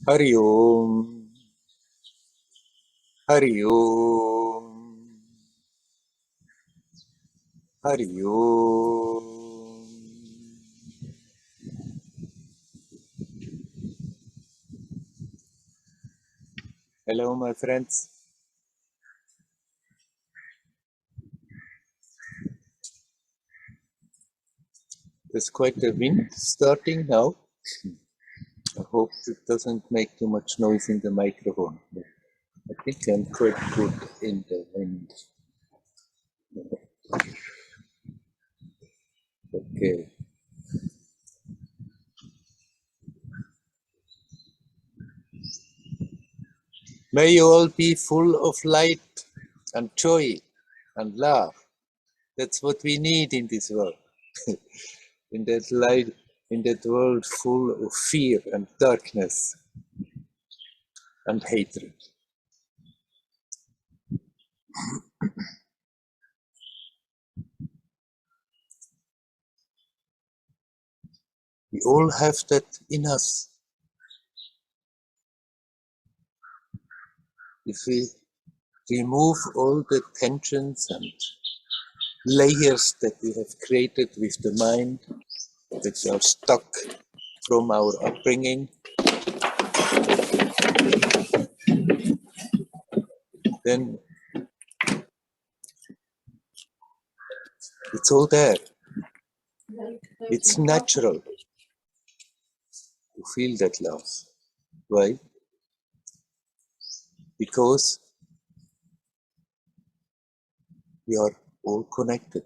Hari Om, Hari Om, Hari Om. Hello, my friends. There's quite a wind starting now. I hope it doesn't make too much noise in the microphone. I think I'm quite good in the wind. Okay. May you all be full of light and joy and love. That's what we need in this world. In that light, in that world full of fear and darkness and hatred. We all have that in us. If we remove all the tensions and layers that we have created with the mind, that are stuck from our upbringing, then it's all there. It's natural to feel that love. Why? Because we are all connected.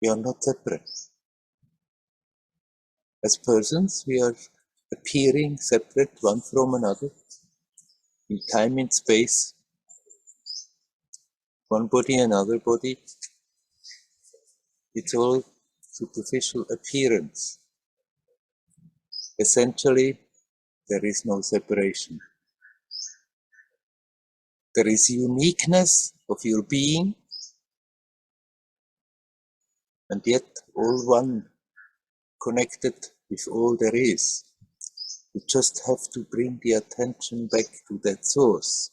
We are not separate. As persons, we are appearing separate one from another in time and space, one body, another body. It's all superficial appearance. Essentially, there is no separation. There is uniqueness of your being, and yet all one, connected with all there is. You just have to bring the attention back to that source.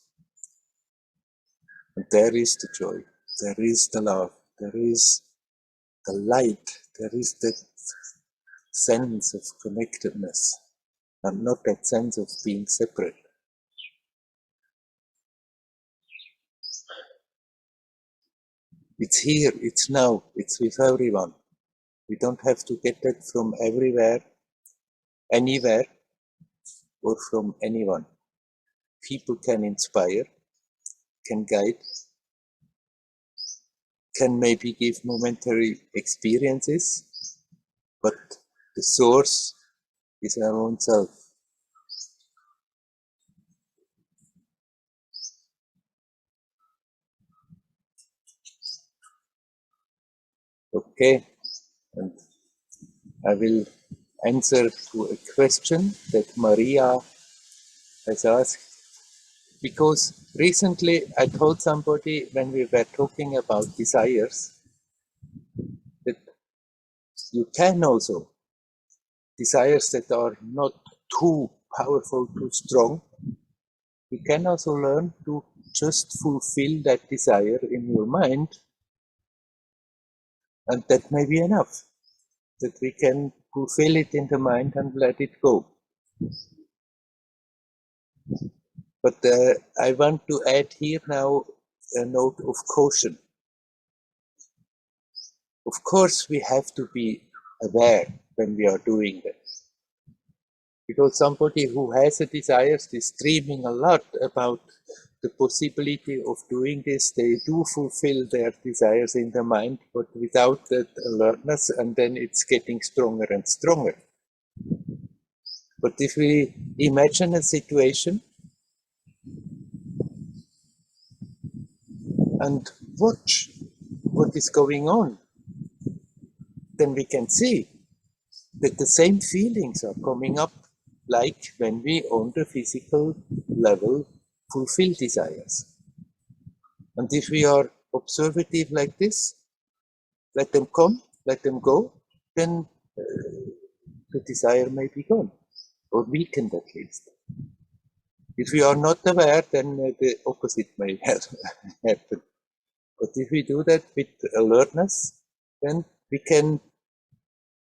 And there is the joy, there is the love, there is the light, there is that sense of connectedness, and not that sense of being separate. It's here, it's now, it's with everyone. We don't have to get that from everywhere, anywhere, or from anyone. People can inspire, can guide, can maybe give momentary experiences, but the source is our own self. Okay, and I will answer to a question that Maria has asked, because recently I told somebody when we were talking about desires that you can also, desires that are not too powerful, too strong, you can also learn to just fulfill that desire in your mind, and that may be enough, that we can fulfill it in the mind and let it go. But I want to add here now a note of caution. Of course, we have to be aware when we are doing this, because somebody who has a desire is dreaming a lot about the possibility of doing this. They do fulfill their desires in the mind, but without that alertness, and then it's getting stronger and stronger. But if we imagine a situation and watch what is going on, then we can see that the same feelings are coming up like when we on the physical level fulfill desires. And if we are observative like this, let them come, let them go, then the desire may be gone, or weakened at least. If we are not aware, then the opposite may happen. But if we do that with alertness, then we can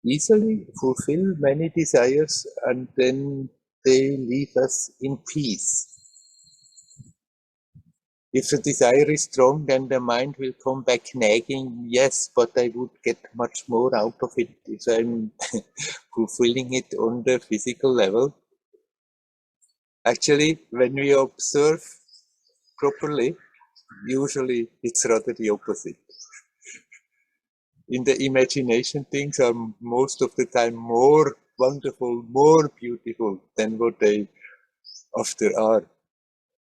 easily fulfill many desires, and then they leave us in peace. If the desire is strong, then the mind will come back nagging, yes, but I would get much more out of it if I'm fulfilling it on the physical level. Actually, when we observe properly, usually it's rather the opposite. In the imagination, things are most of the time more wonderful, more beautiful than what they often are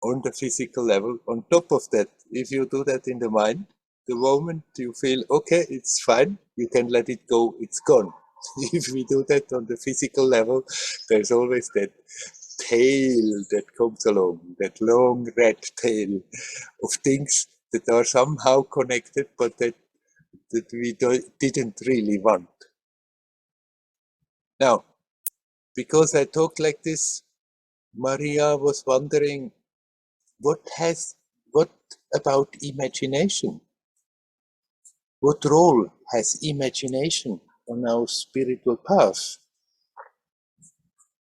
on the physical level. On top of that, if you do that in the mind, the moment you feel, okay, it's fine, you can let it go, it's gone. If we do that on the physical level, there's always that tail that comes along, that long red tail of things that are somehow connected, but that we didn't really want. Now, because I talked like this, Maria was wondering, what about imagination? What role has imagination on our spiritual path?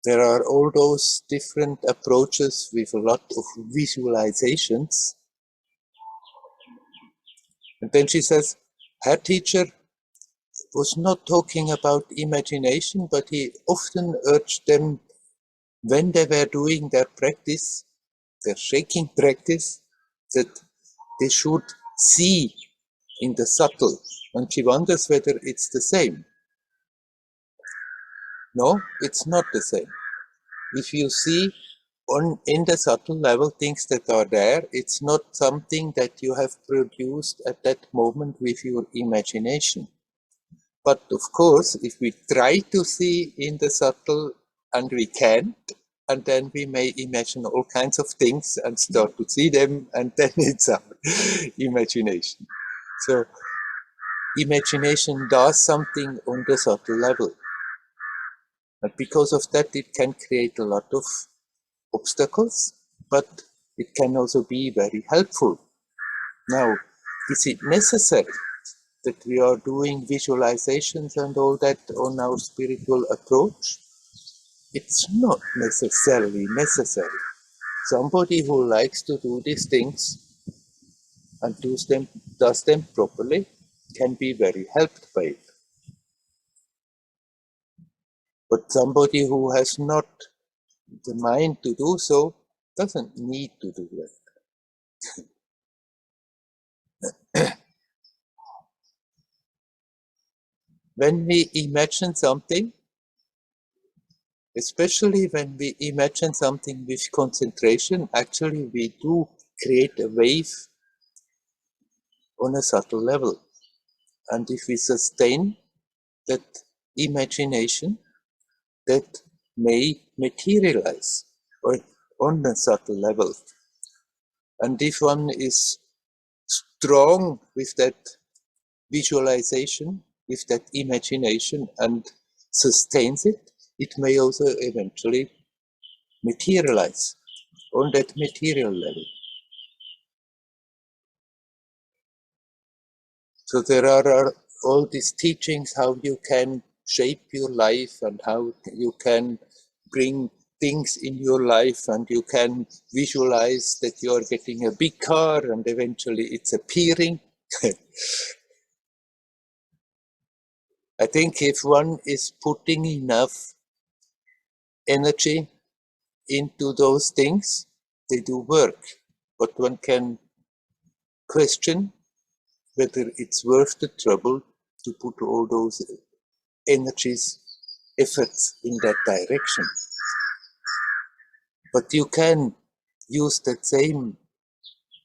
There are all those different approaches with a lot of visualizations. And then she says, her teacher was not talking about imagination, but he often urged them when they were doing their practice, their shaking practice, that they should see in the subtle. And she wonders whether it's the same. No, it's not the same. If you see in the subtle level things that are there, it's not something that you have produced at that moment with your imagination. But of course, if we try to see in the subtle and we can't, and then we may imagine all kinds of things and start to see them, and then it's our imagination. So imagination does something on the subtle level. And because of that, it can create a lot of obstacles, but it can also be very helpful. Now, is it necessary that we are doing visualizations and all that on our spiritual approach? It's not necessarily necessary. Somebody who likes to do these things and does them properly can be very helped by it. But somebody who has not the mind to do so doesn't need to do that. When we imagine something, especially when we imagine something with concentration, actually we do create a wave on a subtle level. And if we sustain that imagination, that may materialize on a subtle level. And if one is strong with that visualization, with that imagination, and sustains it, it may also eventually materialize on that material level. So there are all these teachings how you can shape your life and how you can bring things in your life, and you can visualize that you are getting a big car and eventually it's appearing. I think if one is putting enough energy into those things, they do work. But one can question whether it's worth the trouble to put all those energies, efforts in that direction. But you can use that same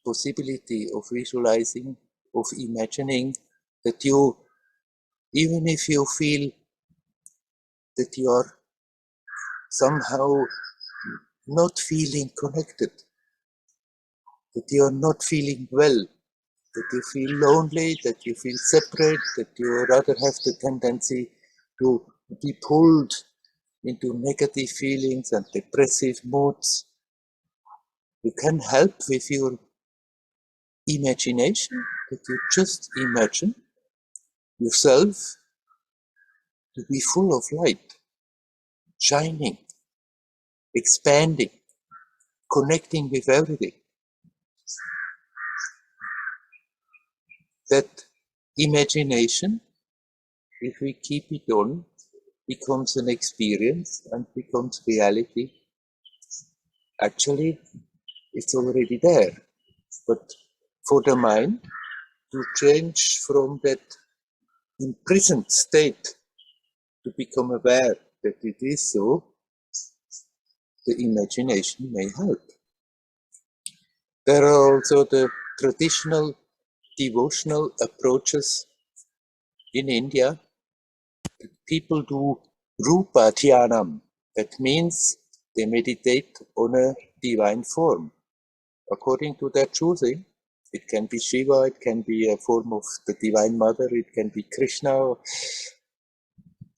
possibility of visualizing, of imagining, that you, even if you feel that you are somehow not feeling connected, that you are not feeling well, that you feel lonely, that you feel separate, that you rather have the tendency to be pulled into negative feelings and depressive moods, You can help with your imagination, that you just imagine yourself to be full of light, shining, expanding, connecting with everything. That imagination, if we keep it on, becomes an experience and becomes reality. Actually, it's already there. But for the mind to change from that imprisoned state to become aware that it is so, the imagination may help. There are also the traditional devotional approaches in India. People do rupa dhyanam. That means they meditate on a divine form. According to their choosing, it can be Shiva, it can be a form of the Divine Mother, it can be Krishna.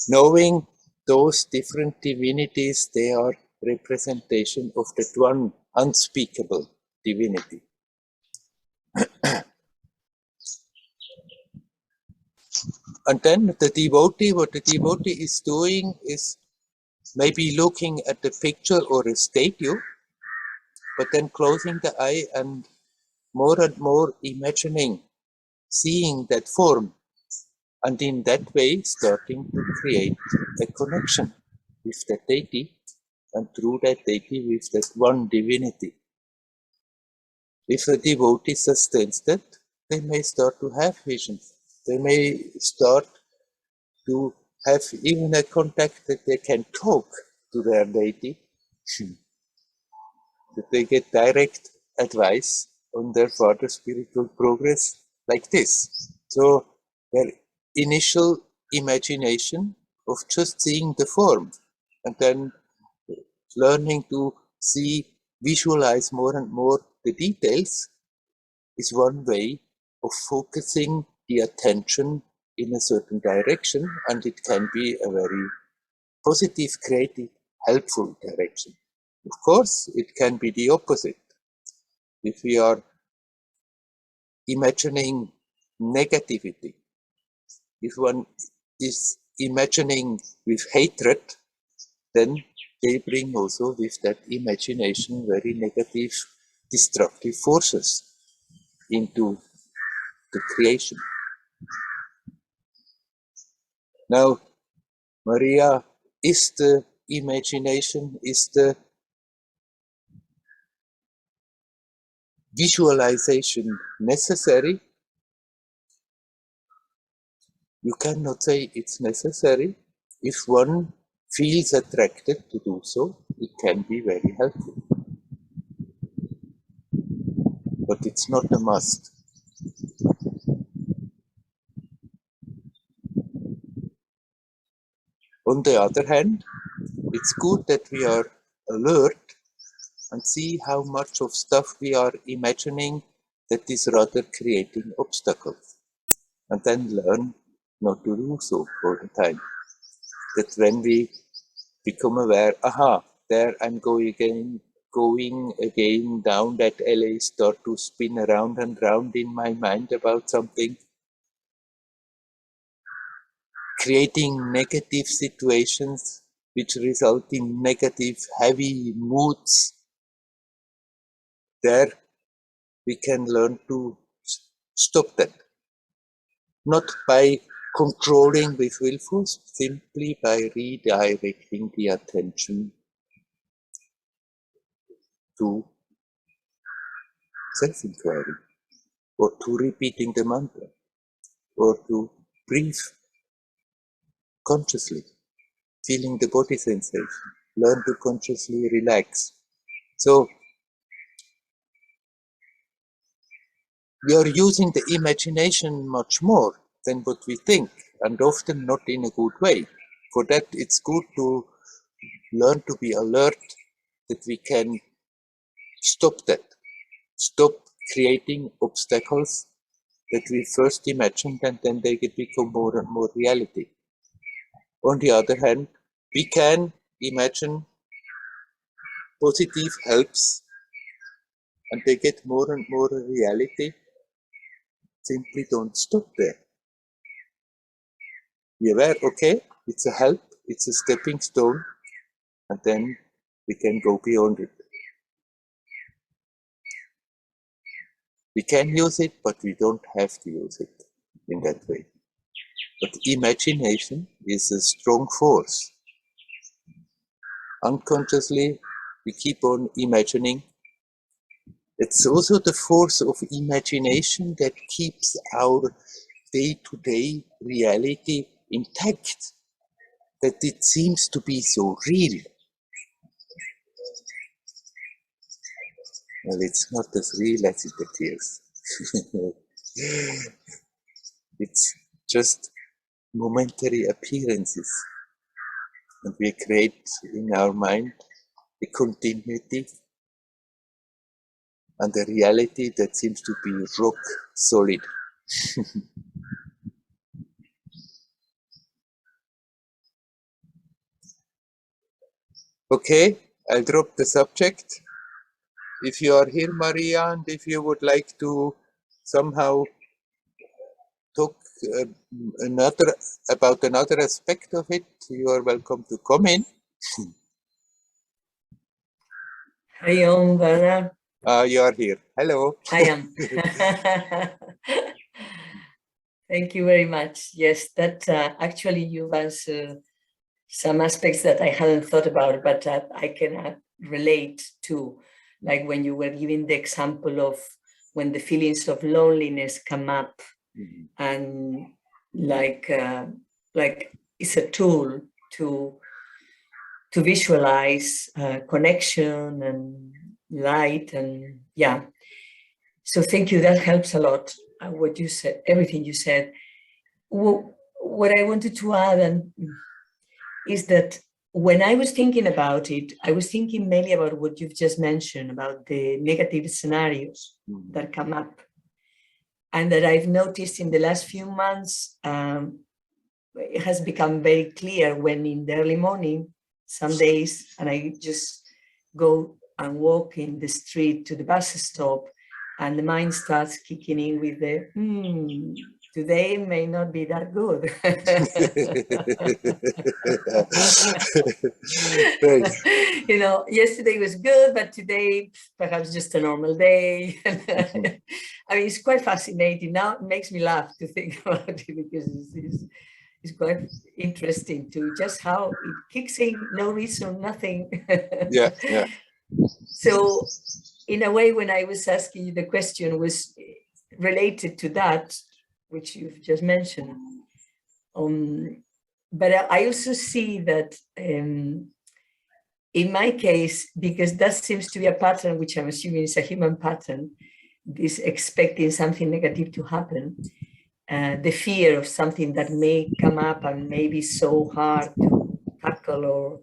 Knowing those different divinities, they are representation of that one unspeakable divinity. And then the devotee, what the devotee is doing is maybe looking at the picture or a statue, but then closing the eye and more imagining, seeing that form, and in that way starting to create a connection with that deity, and through that deity with that one divinity. If a devotee sustains that, they may start to have visions. They may start to have even a contact that they can talk to their deity, that they get direct advice on their further spiritual progress like this. So their initial imagination of just seeing the form and then learning to see, visualize more and more the details is one way of focusing the attention in a certain direction, and it can be a very positive, creative, helpful direction. Of course, it can be the opposite. If we are imagining negativity, if one is imagining with hatred, then they bring also with that imagination very negative, destructive forces into the creation. Now, Maria, is the imagination, is the visualization necessary? You cannot say it's necessary. If one feels attracted to do so, it can be very helpful. But it's not a must. On the other hand, it's good that we are alert and see how much of stuff we are imagining that is rather creating obstacles. And then learn not to do so all the time. That when we become aware, aha, there I'm going again down that alley, start to spin around and round in my mind about something, creating negative situations which result in negative, heavy moods. There we can learn to stop that. Not by controlling with will force, simply by redirecting the attention to self-inquiry, or to repeating the mantra, or to breathe consciously, feeling the body sensation, learn to consciously relax. So we are using the imagination much more than what we think, and often not in a good way. For that, it's good to learn to be alert, that we can stop that, stop creating obstacles that we first imagined, and then they become more and more reality. On the other hand, we can imagine positive helps and they get more and more reality, simply don't stop there. Be aware, okay, it's a help, it's a stepping stone, and then we can go beyond it. We can use it, but we don't have to use it in that way. But imagination is a strong force. Unconsciously, we keep on imagining. It's also the force of imagination that keeps our day-to-day reality intact, that it seems to be so real. Well, it's not as real as it appears. It's just momentary appearances. And we create in our mind a continuity and a reality that seems to be rock solid. Okay, I'll drop the subject. If you are here, Maria, and if you would like to somehow talk about another aspect of it, you are welcome to come in. Hi, Werner. You are here. Hello. I am. Thank you very much. Yes, that actually you've answered some aspects that I hadn't thought about, but that I can relate to, like when you were giving the example of when the feelings of loneliness come up, and like it's a tool to visualize connection and light, and yeah. So thank you. That helps a lot. What you said, everything you said. What I wanted to add is that when I was thinking about it, I was thinking mainly about what you've just mentioned about the negative scenarios that come up, and that I've noticed in the last few months, it has become very clear when in the early morning, some days, and I just go and walk in the street to the bus stop, and the mind starts kicking in with the, today may not be that good. You know, yesterday was good, but today perhaps just a normal day. I mean, it's quite fascinating. Now it makes me laugh to think about it, because it's quite interesting to just how it kicks in, no reason, nothing. Yeah. So in a way, when I was asking you the question was related to that, which you've just mentioned. But I also see that in my case, because that seems to be a pattern, which I'm assuming is a human pattern, this expecting something negative to happen, the fear of something that may come up and may be so hard to tackle, or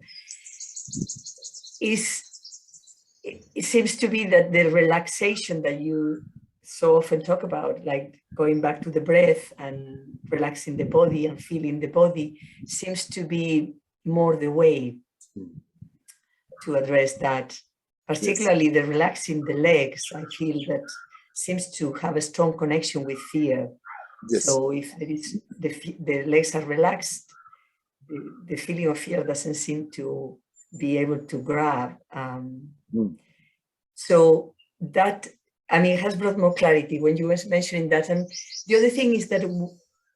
it seems to be that the relaxation that you so often talk about, like going back to the breath and relaxing the body and feeling the body, seems to be more the way to address that. Particularly the relaxing the legs, I feel that seems to have a strong connection with fear. Yes. So if there is the legs are relaxed, the feeling of fear doesn't seem to be able to grab. So that, I mean, it has brought more clarity when you were mentioning that. And the other thing is that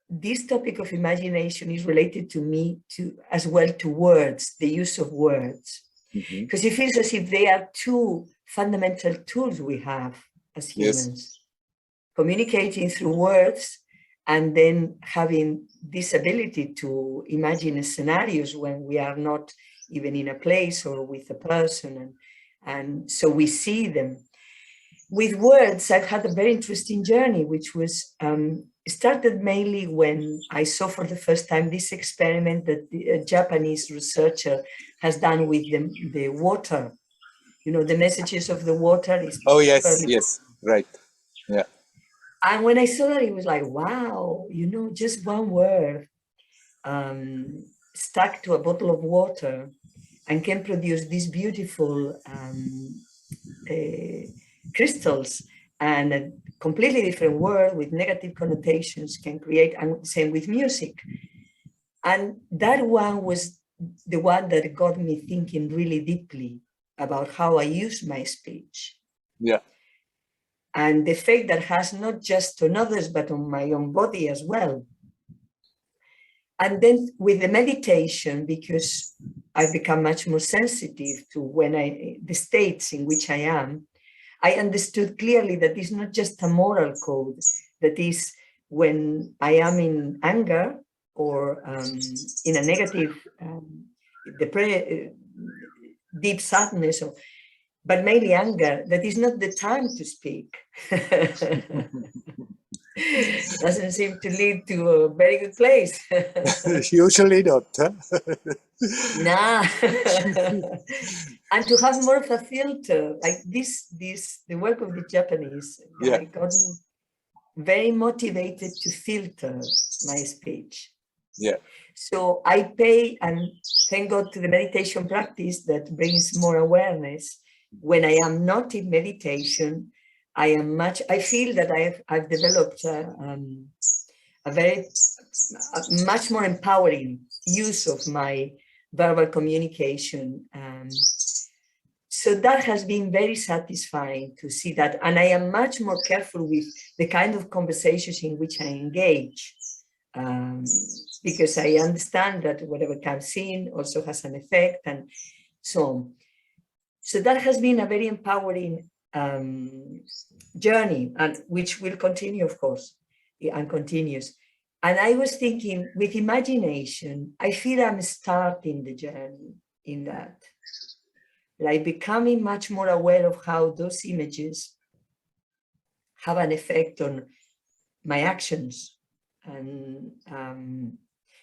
this topic of imagination is related to me as well to words, the use of words. Because it feels as if they are two fundamental tools we have as humans. Yes. Communicating through words, and then having this ability to imagine scenarios when we are not even in a place or with a person, and so we see them. With words, I've had a very interesting journey, which was started mainly when I saw for the first time this experiment that a Japanese researcher has done with the water. You know, the messages of the water is. Oh, yes, right. Yeah. And when I saw that, it was like, wow, you know, just one word stuck to a bottle of water and can produce this beautiful crystals, and a completely different world with negative connotations can create, and same with music. And that one was the one that got me thinking really deeply about how I use my speech. Yeah. And the effect that has not just on others, but on my own body as well. And then with the meditation, because I've become much more sensitive to the states in which I am, I understood clearly that it's not just a moral code, that is when I am in anger or in a negative, deep sadness, but mainly anger, that is not the time to speak. Doesn't seem to lead to a very good place. Usually not. Huh? Nah. And to have more of a filter, like the work of the Japanese guy got me very motivated to filter my speech. Yeah. So I pay, and thank God to the meditation practice that brings more awareness. When I am not in meditation, I feel that I've developed a much more empowering use of my verbal communication. So that has been very satisfying to see that. And I am much more careful with the kind of conversations in which I engage, because I understand that whatever comes in also has an effect and so on. So that has been a very empowering journey, and which will continue, of course, and continues. And I was thinking, with imagination, I feel I'm starting the journey in that, like becoming much more aware of how those images have an effect on my actions. And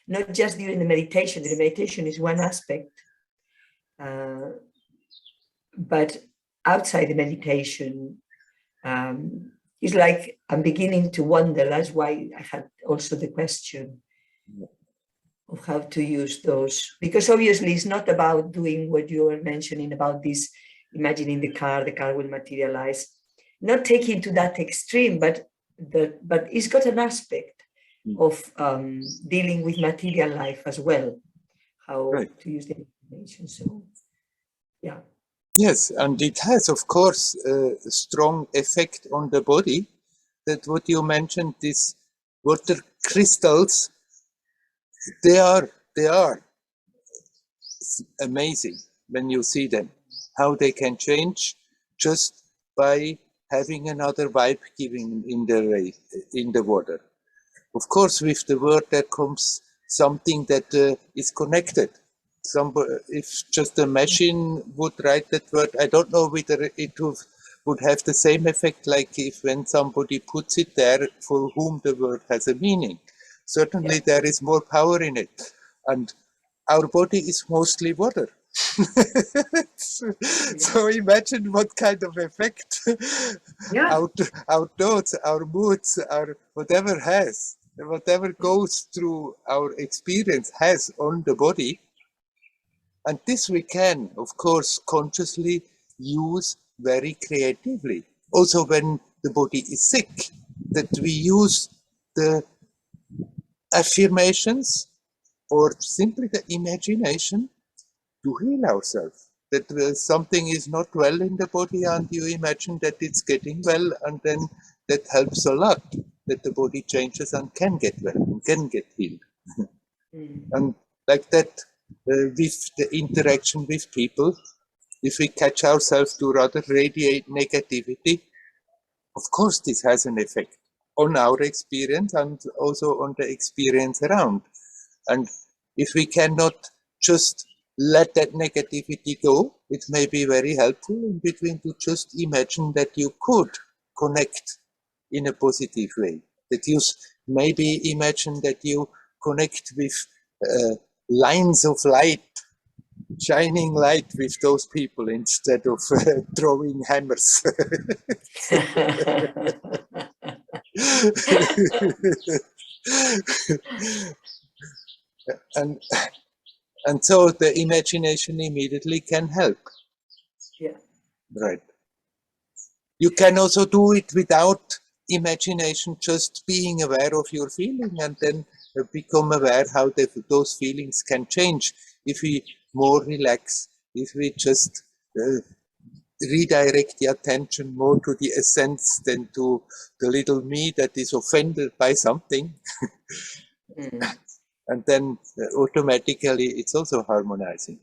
not just during the meditation is one aspect, but outside the meditation, it's like I'm beginning to wonder. That's why I had also the question of how to use those, because obviously it's not about doing what you were mentioning about this, imagining the car will materialize, not taking to that extreme, but it's got an aspect of dealing with material life as well, how to use the information. So, yeah. Yes, and it has, of course, a strong effect on the body. That what you mentioned, these water crystals, they are amazing when you see them, how they can change just by having another vibe giving in the water. Of course, with the word there comes something that is connected. If just a machine would write that word, I don't know whether it would have the same effect like if when somebody puts it there for whom the word has a meaning. Certainly there is more power in it. And our body is mostly water. So imagine what kind of effect our thoughts, our moods, our whatever goes through our experience has on the body. And this we can, of course, consciously use very creatively. Also when the body is sick, that we use the affirmations or simply the imagination to heal ourselves. That something is not well in the body and you imagine that it's getting well, and then that helps a lot, that the body changes and can get well and can get healed. And like that, with the interaction with people, if we catch ourselves to rather radiate negativity, of course this has an effect on our experience and also on the experience around. And if we cannot just let that negativity go, it may be very helpful in between to just imagine that you could connect in a positive way. That you maybe imagine that you connect with lines of light, shining light with those people instead of throwing hammers. And so the imagination immediately can help. Yeah. Right. You can also do it without imagination, just being aware of your feeling, and then become aware how those feelings can change if we more relax, if we just redirect the attention more to the essence than to the little me that is offended by something. And then automatically it's also harmonizing.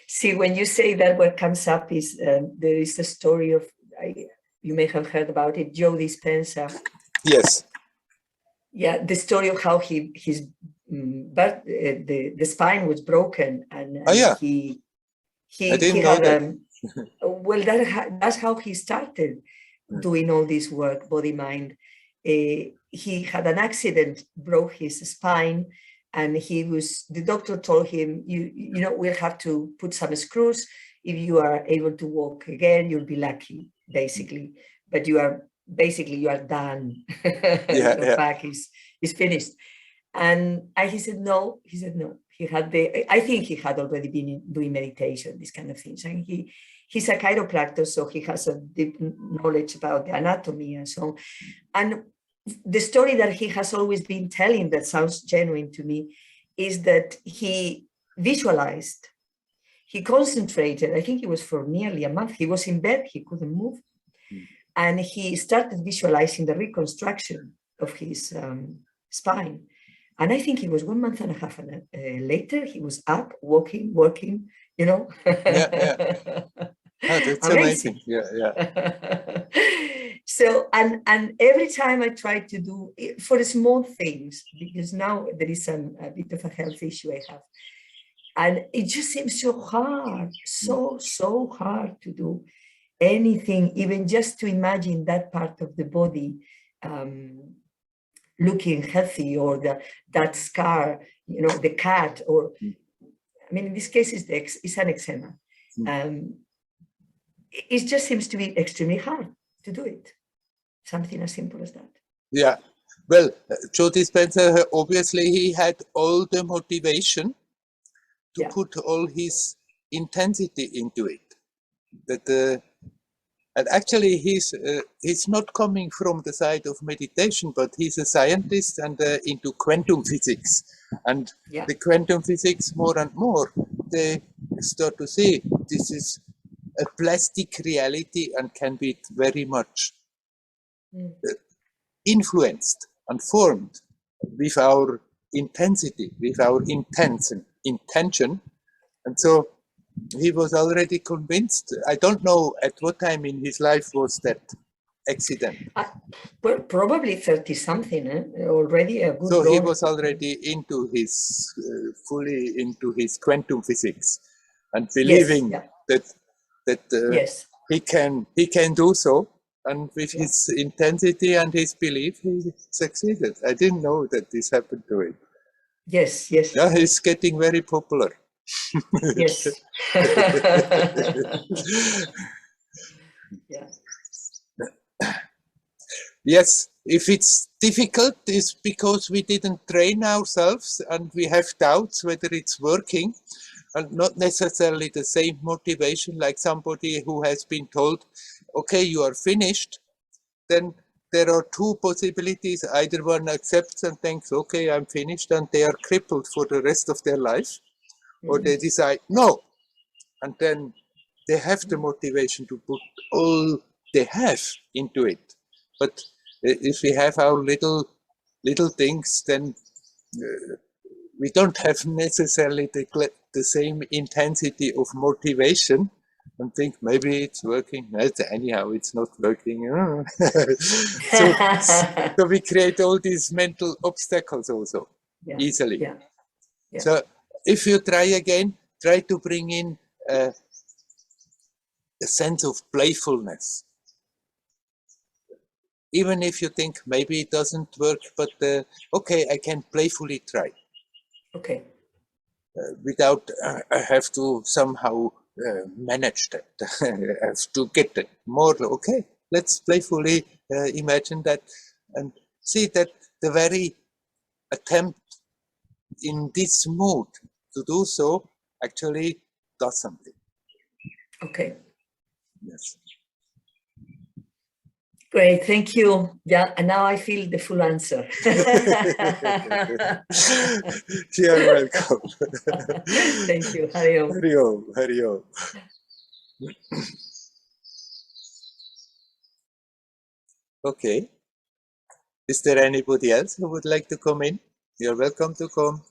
See, when you say that, what comes up is there is a story of, you may have heard about it, Joe Dispenza. Yes. Yeah, the story of how his the spine was broken, and yeah. he I didn't know had that. well, that's how he started doing all this work, body mind. He had an accident, broke his spine, and the doctor told him, you know, we'll have to put some screws. If you are able to walk again, you'll be lucky, basically. But you are done. Your back is finished. And he said no. He said no. I think he had already been doing meditation, these kind of things. And he's a chiropractor, so he has a deep knowledge about the anatomy and so on. And the story that he has always been telling, that sounds genuine to me, is that he visualized, he concentrated. I think it was for nearly a month. He was in bed, he couldn't move. And he started visualizing the reconstruction of his spine. And I think it was 1 month and a half later, he was up, walking, working, you know. Yeah. Oh, that's amazing. Yeah. So, and every time I try to do it for the small things, because now there is a bit of a health issue I have. And it just seems so hard, so hard to do anything, even just to imagine that part of the body looking healthy, or that scar, you know, the cat, or, I mean, in this case, it's an eczema. It just seems to be extremely hard to do it. Something as simple as that. Yeah. Well, Joe Dispenza, obviously, he had all the motivation to put all his intensity into it. And actually, he's not coming from the side of meditation, but he's a scientist and into quantum physics. And the quantum physics, more and more, they start to see this is a plastic reality and can be very much influenced and formed with our intensity, with our intention. And so he was already convinced. I don't know at what time in his life was that accident. Well, probably 30-something, already a good So role. he was already into his, fully into his quantum physics and believing that he can do so. And with his intensity and his belief, he succeeded. I didn't know that this happened to him. Yes. Yeah, he's getting very popular. Yes. Yes, if it's difficult, it's because we didn't train ourselves and we have doubts whether it's working, and not necessarily the same motivation like somebody who has been told, okay, you are finished. Then there are two possibilities. Either one accepts and thinks, okay, I'm finished, and they are crippled for the rest of their life, or they decide, no, and then they have the motivation to put all they have into it. But if we have our little things, then we don't have necessarily the same intensity of motivation and think maybe it's working. Anyhow, it's not working. So we create all these mental obstacles also easily. So if you try again, try to bring in a sense of playfulness. Even if you think maybe it doesn't work, but okay, I can playfully try. Okay. Without I have to somehow manage that. I have to get it more. Okay, let's playfully imagine that and see that the very attempt in this mood to do so actually does something. Okay. Yes. Great, thank you. Yeah, and now I feel the full answer. You're welcome. Thank you. Hari Om. Hari Om, Hari Om. Okay. Is there anybody else who would like to come in? You're welcome to come.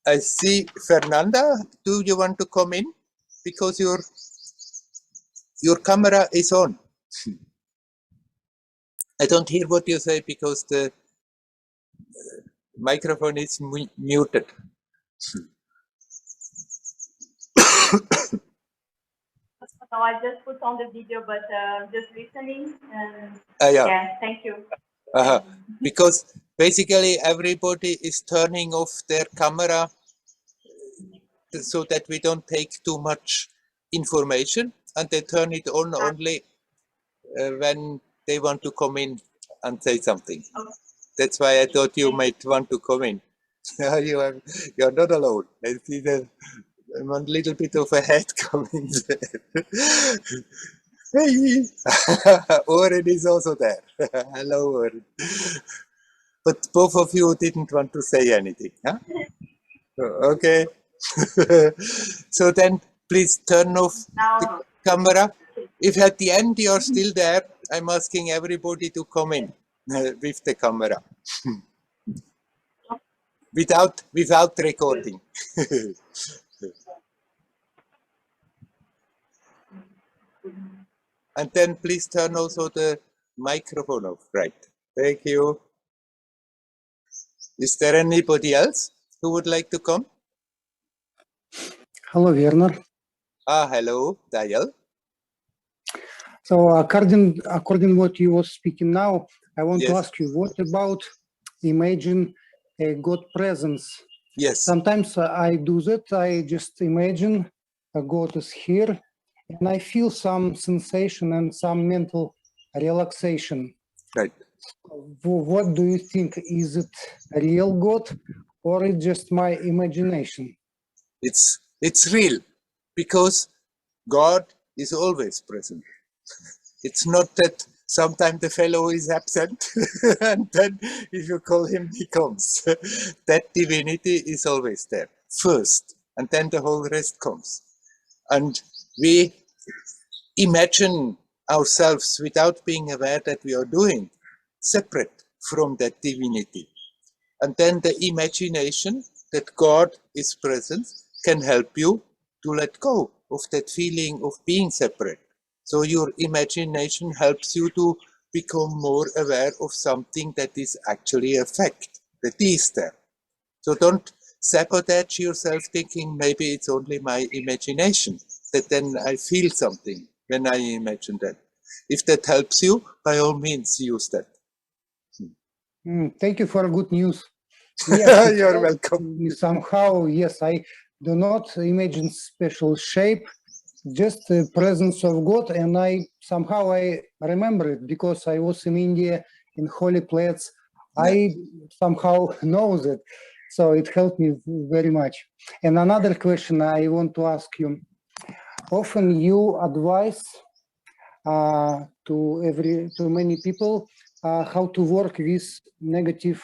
I see Fernanda. Do you want to come in? Because your camera is on. I don't hear what you say because the microphone is muted. No, I just put on the video, but just listening. And Yeah. yeah, thank you. Because basically everybody is turning off their camera so that we don't take too much information, and they turn it on only when they want to come in and say something. Okay. That's why I thought you might want to come in. You're not alone. I see that one little bit of a head coming there. Hey, Oren is also there. Hello, Oren. But both of you didn't want to say anything, huh? Okay. So then please turn off the camera. If at the end you're still there, I'm asking everybody to come in with the camera. without recording. And then please turn also the microphone off. Right. Thank you. Is there anybody else who would like to come? Hello, Werner. Hello, Dayal. So according what you were speaking now, I want to Yes. ask you, what about imagine a God presence? Yes. Sometimes I do that. I just imagine a God is here, and I feel some sensation and some mental relaxation. Right. What do you think? Is it a real God, or is just my imagination? It's real, because God is always present. It's not that sometimes the fellow is absent and then if you call him, he comes. That divinity is always there first, and then the whole rest comes. And we imagine ourselves without being aware that we are doing separate from that divinity. And then the imagination that God is present can help you to let go of that feeling of being separate. So your imagination helps you to become more aware of something that is actually a fact, that is there. So don't sabotage yourself thinking maybe it's only my imagination, that then I feel something when I imagine that. If that helps you, by all means use that. Thank you for good news. Yes, you're welcome. Somehow, yes, I do not imagine special shape, just the presence of God, and I remember it because I was in India in holy place. Yeah. I somehow know that, so it helped me very much. And another question I want to ask you: often you advise to many people how to work with negative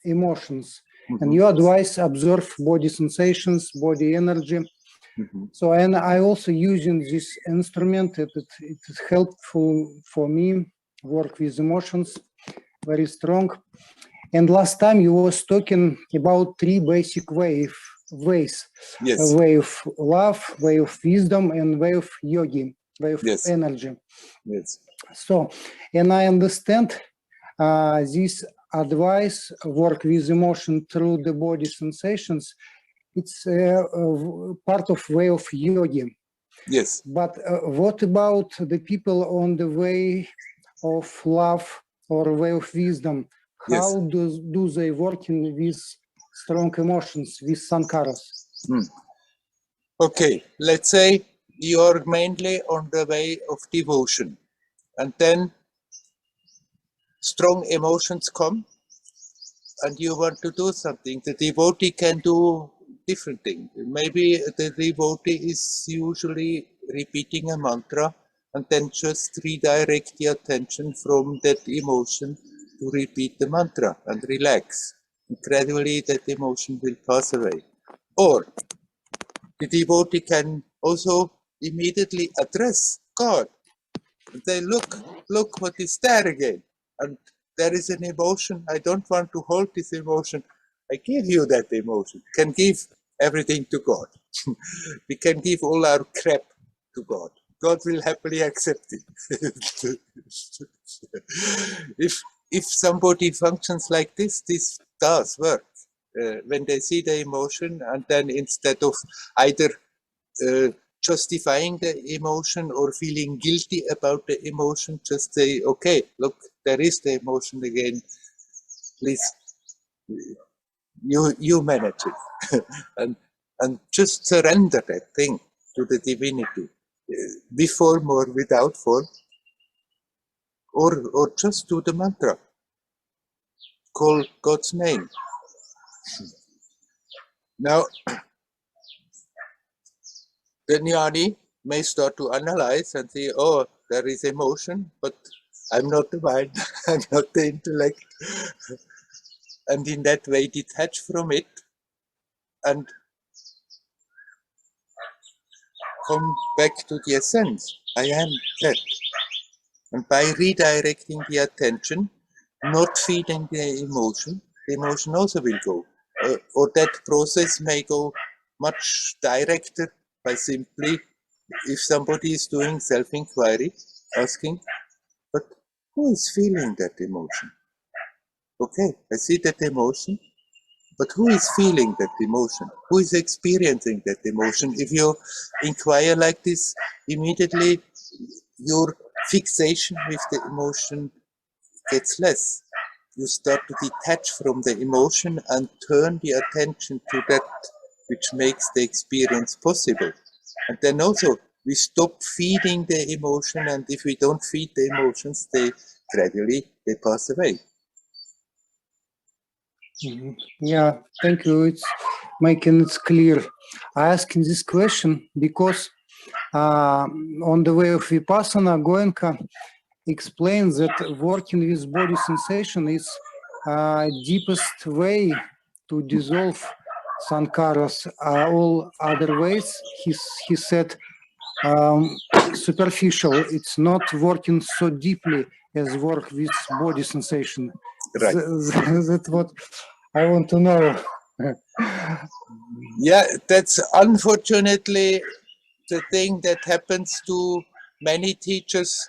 emotions. Mm-hmm. And you advise observe body sensations, body energy. Mm-hmm. So, and I also using this instrument. It is helpful for me work with emotions very strong. And last time you was talking about 3 basic ways. Yes. A way of love, way of wisdom, and way of yogi, way of yes. energy. Yes. So, and I understand this advice, work with emotion through the body sensations, it's part of way of yogi. Yes. But what about the people on the way of love or way of wisdom? How yes. do they work in with strong emotions with sankharas. Okay, let's say you're mainly on the way of devotion, and then strong emotions come and you want to do something. The devotee can do different things. Maybe the devotee is usually repeating a mantra and then just redirect the attention from that emotion to repeat the mantra and relax. And gradually that emotion will pass away. Or the devotee can also immediately address God. And say, look what is there again. And there is an emotion. I don't want to hold this emotion. I give you that emotion. We can give everything to God. We can give all our crap to God. God will happily accept it. If somebody functions like this does work. When they see the emotion and then instead of either justifying the emotion or feeling guilty about the emotion, just say, okay, look, there is the emotion again. Please, you manage it. and just surrender that thing to the divinity, with form or without form, or just do the mantra. Call God's name. Now, the jnani may start to analyze and say, oh, there is emotion, but I'm not the mind, I'm not the intellect. And in that way detach from it and come back to the essence. I am that. And by redirecting the attention, not feeding the emotion also will go. Or that process may go much directer by simply, if somebody is doing self-inquiry, asking, but who is feeling that emotion? Okay, I see that emotion, but who is feeling that emotion? Who is experiencing that emotion? If you inquire like this, immediately your fixation with the emotion gets less. You start to detach from the emotion and turn the attention to that which makes the experience possible. And then also, we stop feeding the emotion, and if we don't feed the emotions, they gradually pass away. Yeah, thank you. It's making it clear. I asking this question because on the way of Vipassana, Goenka explains that working with body sensation is deepest way to dissolve sankharas. All other ways, he said, superficial. It's not working so deeply as work with body sensation. Right. That's what I want to know. Yeah, that's unfortunately the thing that happens to many teachers,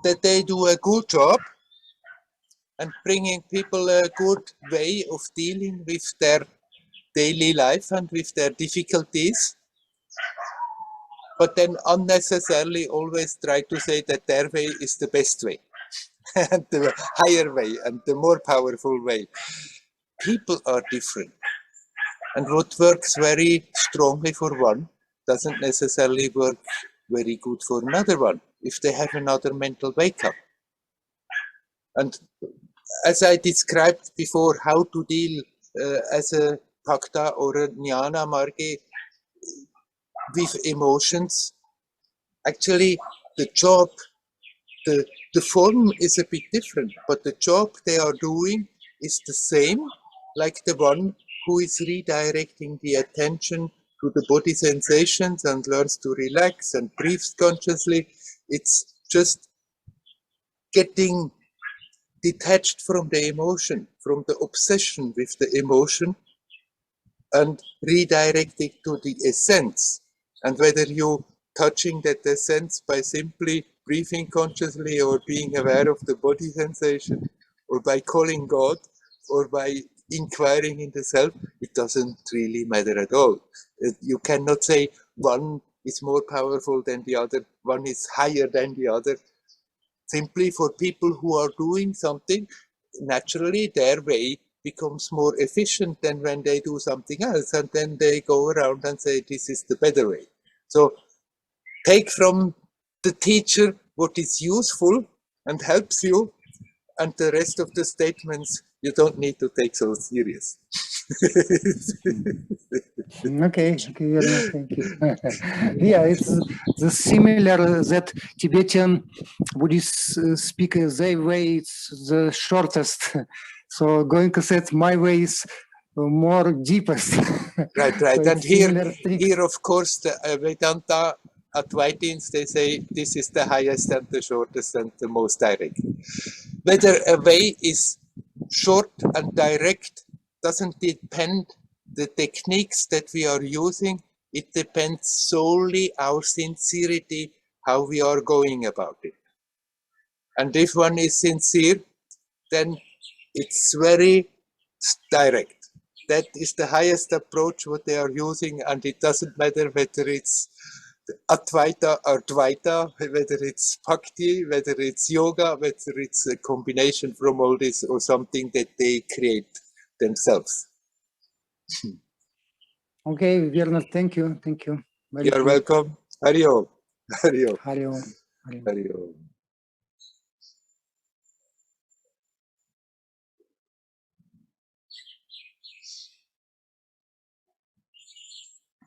that they do a good job and bringing people a good way of dealing with their daily life and with their difficulties, but then unnecessarily always try to say that their way is the best way and the higher way and the more powerful way. People are different, and what works very strongly for one doesn't necessarily work very good for another one if they have another mental wake-up. And as I described before, how to deal as a bhakta or a jnana margi with emotions, actually the job, the form is a bit different, but the job they are doing is the same, like the one who is redirecting the attention to the body sensations and learns to relax and breathes consciously. It's just getting detached from the emotion, from the obsession with the emotion, and redirecting to the essence. And whether you touching that essence by simply breathing consciously or being aware of the body sensation, or by calling God, or by inquiring in the self, it doesn't really matter at all. You cannot say one is more powerful than the other, one is higher than the other. Simply for people who are doing something, naturally their way becomes more efficient than when they do something else, and then they go around and say this is the better way. So take from the teacher what is useful and helps you, and the rest of the statements you don't need to take so serious. Okay, Werner, thank you. Yeah, it's the similar that Tibetan Buddhist speakers, their way it's the shortest. So going to say my way is more deepest. Right. So And it's similar tricks. here, of course, the Vedanta Advaitins, they say this is the highest and the shortest and the most direct. Whether a way is short and direct doesn't depend the techniques that we are using. It depends solely our sincerity, how we are going about it. And if one is sincere, then it's very direct. That is the highest approach what they are using, and it doesn't matter whether it's Advaita or Dvaita, whether it's Bhakti, whether it's yoga, whether it's a combination from all this or something that they create themselves. Okay, Werner, thank you. Thank you. Very You're clear. welcome. Hari Om. Hari Om. Hari Om. Hari Om. Hari Om.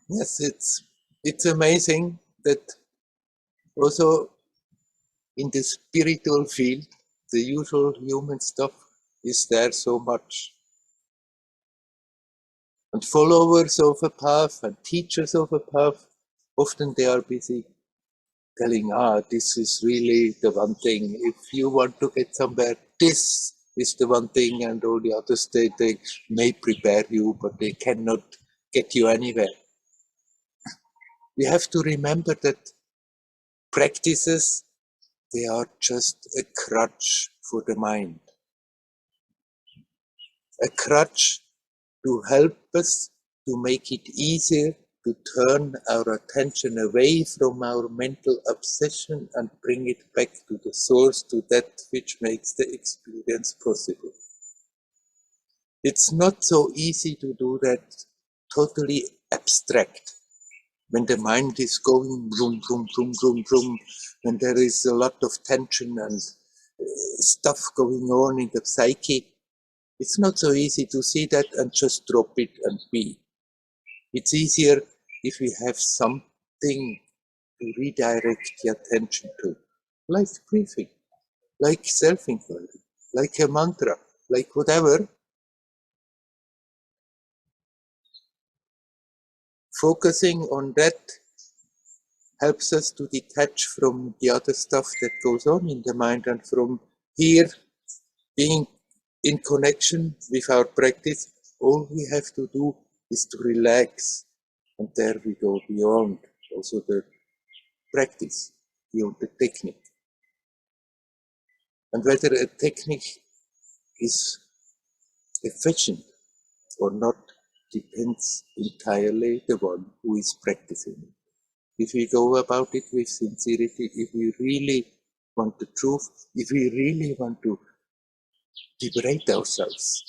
Yes, it's amazing that also in the spiritual field, the usual human stuff is there so much. And followers of a path and teachers of a path, often they are busy telling, this is really the one thing. If you want to get somewhere, this is the one thing, and all the others, they may prepare you, but they cannot get you anywhere. We have to remember that practices, they are just a crutch for the mind. A crutch to help us to make it easier to turn our attention away from our mental obsession and bring it back to the source, to that which makes the experience possible. It's not so easy to do that totally abstract. When the mind is going vroom, vroom, vroom, vroom, vroom, when there is a lot of tension and stuff going on in the psyche, it's not so easy to see that and just drop it and be. It's easier if we have something to redirect the attention to, like breathing, like self-inquiry, like a mantra, like whatever. Focusing on that helps us to detach from the other stuff that goes on in the mind, and from here, being in connection with our practice, all we have to do is to relax, and there we go beyond also the practice, beyond the technique. And whether a technique is efficient or not depends entirely the one who is practicing it. If we go about it with sincerity, if we really want the truth, if we really want to liberate ourselves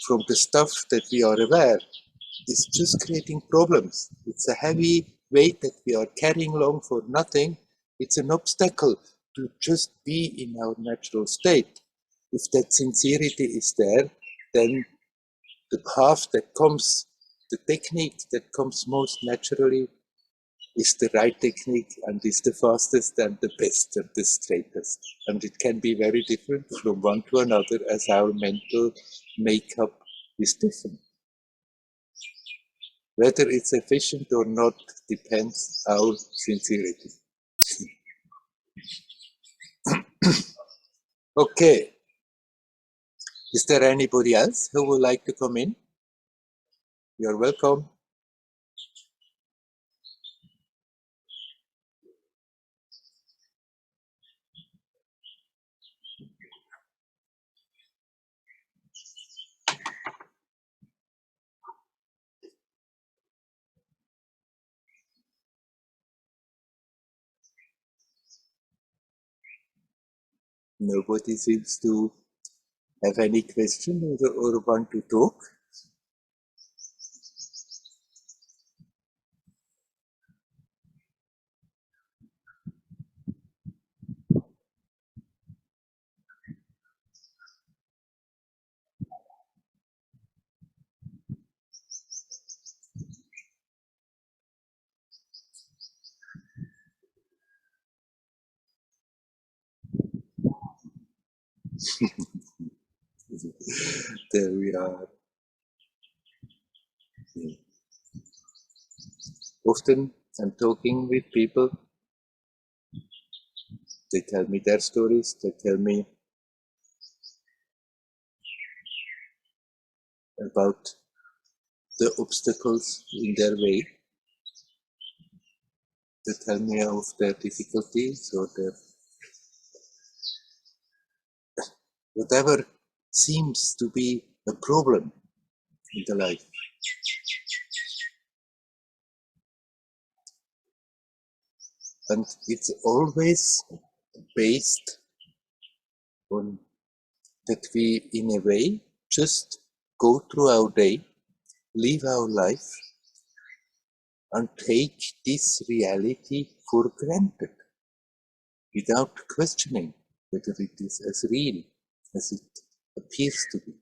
from the stuff that we are aware, it's just creating problems. It's a heavy weight that we are carrying along for nothing. It's an obstacle to just be in our natural state. If that sincerity is there, then the path that comes, the technique that comes most naturally is the right technique and is the fastest and the best and the straightest. And it can be very different from one to another as our mental makeup is different. Whether it's efficient or not depends our sincerity. Okay. Is there anybody else who would like to come in? You're welcome. Nobody seems to have any question or want to talk? There we are. Often I'm talking with people, they tell me their stories, they tell me about the obstacles in their way, they tell me of their difficulties or their whatever seems to be a problem in the life. And it's always based on that we, in a way, just go through our day, live our life, and take this reality for granted, without questioning whether it is as real as it appears to be.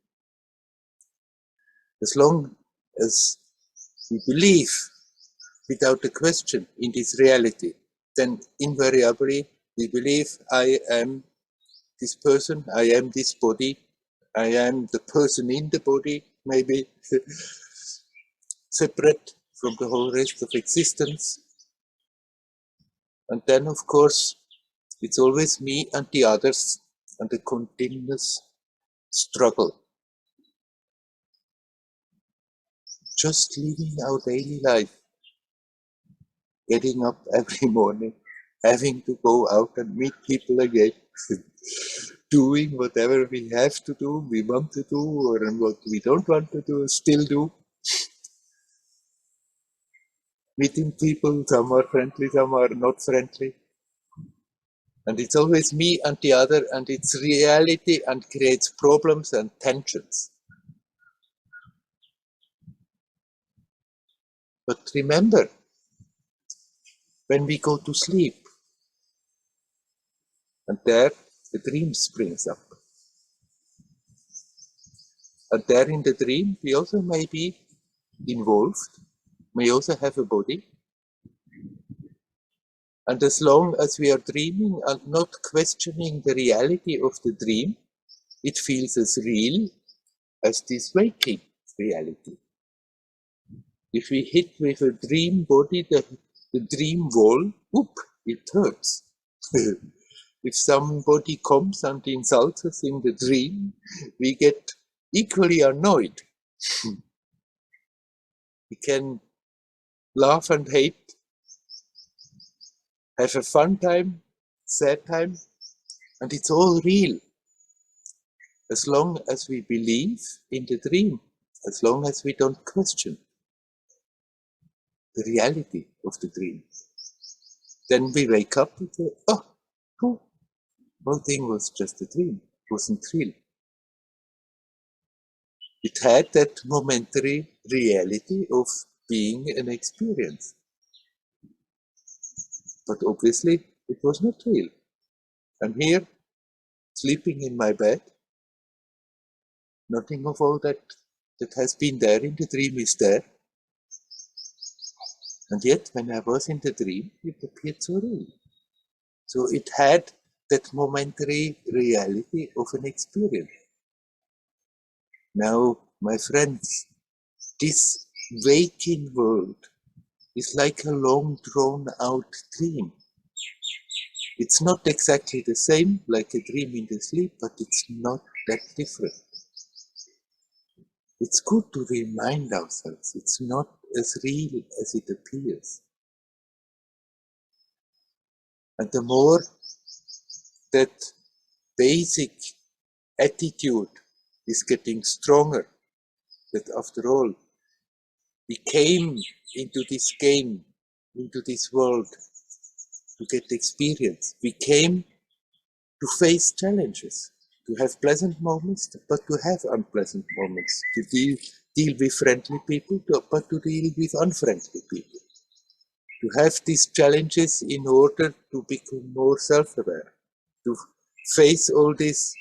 As long as we believe without a question in this reality, then invariably we believe I am this person, I am this body, I am the person in the body, maybe separate from the whole rest of existence. And then, of course, it's always me and the others, and the continuous struggle. Just living our daily life, getting up every morning, having to go out and meet people again, doing whatever we have to do, we want to do, or what we don't want to do, still do. Meeting people, some are friendly, some are not friendly. And it's always me and the other, and it's reality and creates problems and tensions. But remember, when we go to sleep, and there the dream springs up. And there in the dream, we also may be involved, may also have a body. And as long as we are dreaming and not questioning the reality of the dream, it feels as real as this waking reality. If we hit with a dream body, the dream wall, whoop, it hurts. If somebody comes and insults us in the dream, we get equally annoyed. We can laugh and hate, have a fun time, sad time, and it's all real. As long as we believe in the dream, as long as we don't question the reality of the dream, then we wake up and say, oh, whole thing was just a dream, it wasn't real. It had that momentary reality of being an experience. But obviously, it was not real. I'm here, sleeping in my bed. Nothing of all that has been there in the dream is there. And yet, when I was in the dream, it appeared so real. So it had that momentary reality of an experience. Now, my friends, this waking world is like a long drawn out dream. It's not exactly the same like a dream in the sleep, but it's not that different. It's good to remind ourselves it's not as real as it appears. And the more that basic attitude is getting stronger, that after all, we came into this game, into this world to get experience. We came to face challenges. to have pleasant moments, but to have unpleasant moments, to deal with friendly people, but to deal with unfriendly people. To have these challenges in order to become more self-aware, to face all this.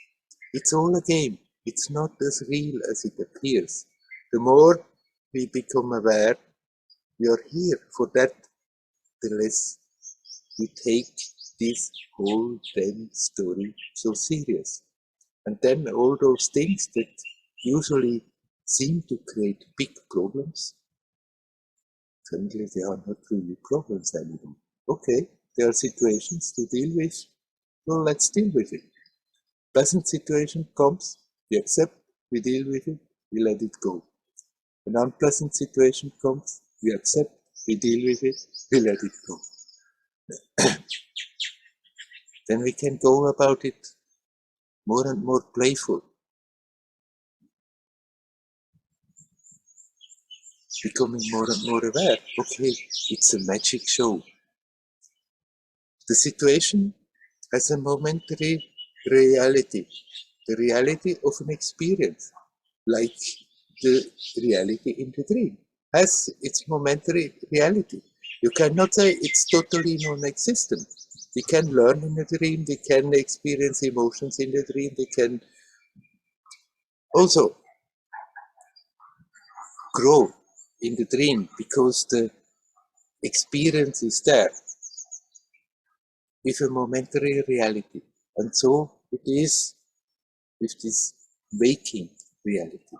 It's all a game. It's not as real as it appears. The more we become aware, we are here for that, the less we take this whole damn story so serious. And then all those things that usually seem to create big problems, suddenly they are not really problems anymore. Okay, there are situations to deal with, well, let's deal with it. Pleasant situation comes, we accept, we deal with it, we let it go. An unpleasant situation comes, we accept, we deal with it, we let it go. Then we can go about it more and more playful, becoming more and more aware. Okay, it's a magic show. The situation has a momentary reality, the reality of an experience, like the reality in the dream has its momentary reality. You cannot say it's totally non-existent. We can learn in a dream, we can experience emotions in the dream, we can also grow in the dream because the experience is there with a momentary reality. And so it is with this waking reality.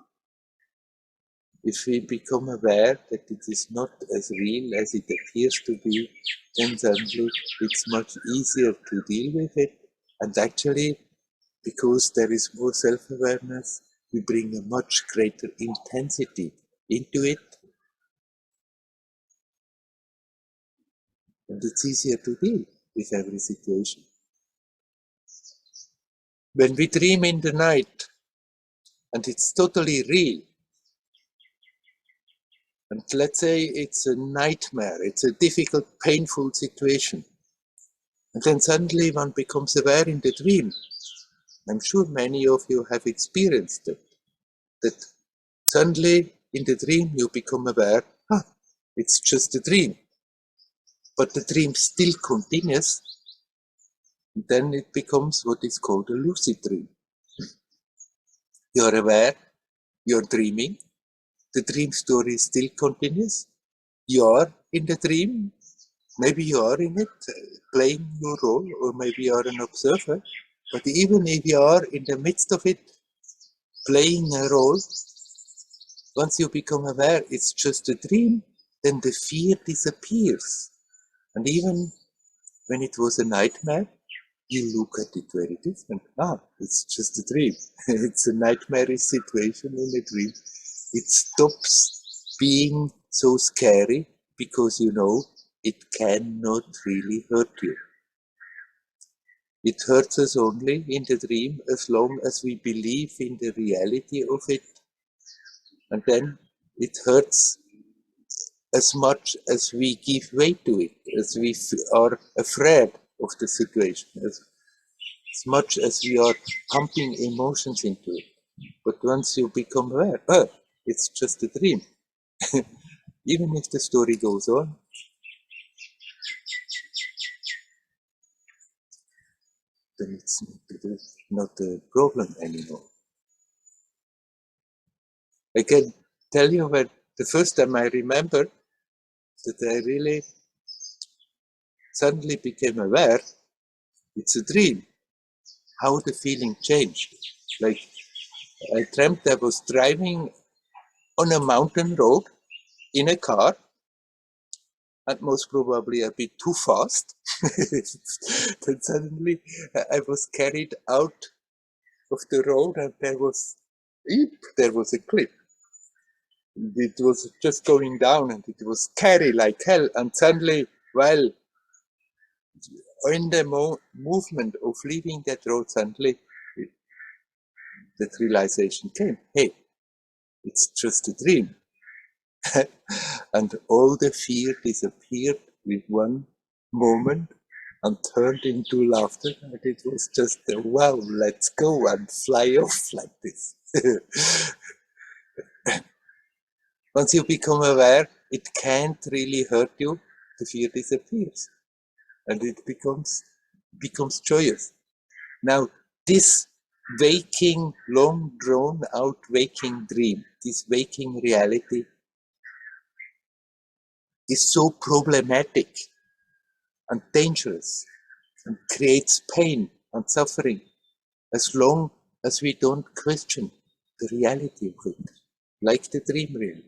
If we become aware that it is not as real as it appears to be, then suddenly it's much easier to deal with it. And actually, because there is more self-awareness, we bring a much greater intensity into it. And it's easier to deal with every situation. When we dream in the night, and it's totally real, and let's say it's a nightmare, it's a difficult, painful situation, and then suddenly one becomes aware in the dream. I'm sure many of you have experienced it, that suddenly in the dream you become aware, it's just a dream. But the dream still continues, and then it becomes what is called a lucid dream. You're aware, you're dreaming, the dream story still continues, you are in the dream, maybe you are in it, playing your role, or maybe you are an observer, but even if you are in the midst of it, playing a role, once you become aware it's just a dream, then the fear disappears. And even when it was a nightmare, you look at it very different. It's just a dream. It's a nightmarish situation in a dream. It stops being so scary because you know it cannot really hurt you. It hurts us only in the dream as long as we believe in the reality of it. And then it hurts as much as we give way to it, as we are afraid of the situation, as much as we are pumping emotions into it. But once you become aware, it's just a dream. Even if the story goes on, then it's not a problem anymore. I can tell you that the first time I remember that I really suddenly became aware it's a dream, how the feeling changed. Like I dreamt I was driving on a mountain road in a car, and most probably a bit too fast. Then suddenly I was carried out of the road, and there was a cliff. It was just going down, and it was scary like hell. And suddenly, while in the movement of leaving that road, suddenly that realization came. Hey, it's just a dream. And all the fear disappeared with one moment and turned into laughter, and it was just wow, let's go and fly off like this. Once you become aware, it can't really hurt you, the fear disappears and it becomes joyous. Now, this waking, long drawn out waking dream, this waking reality is so problematic and dangerous and creates pain and suffering as long as we don't question the reality of it, like the dream really.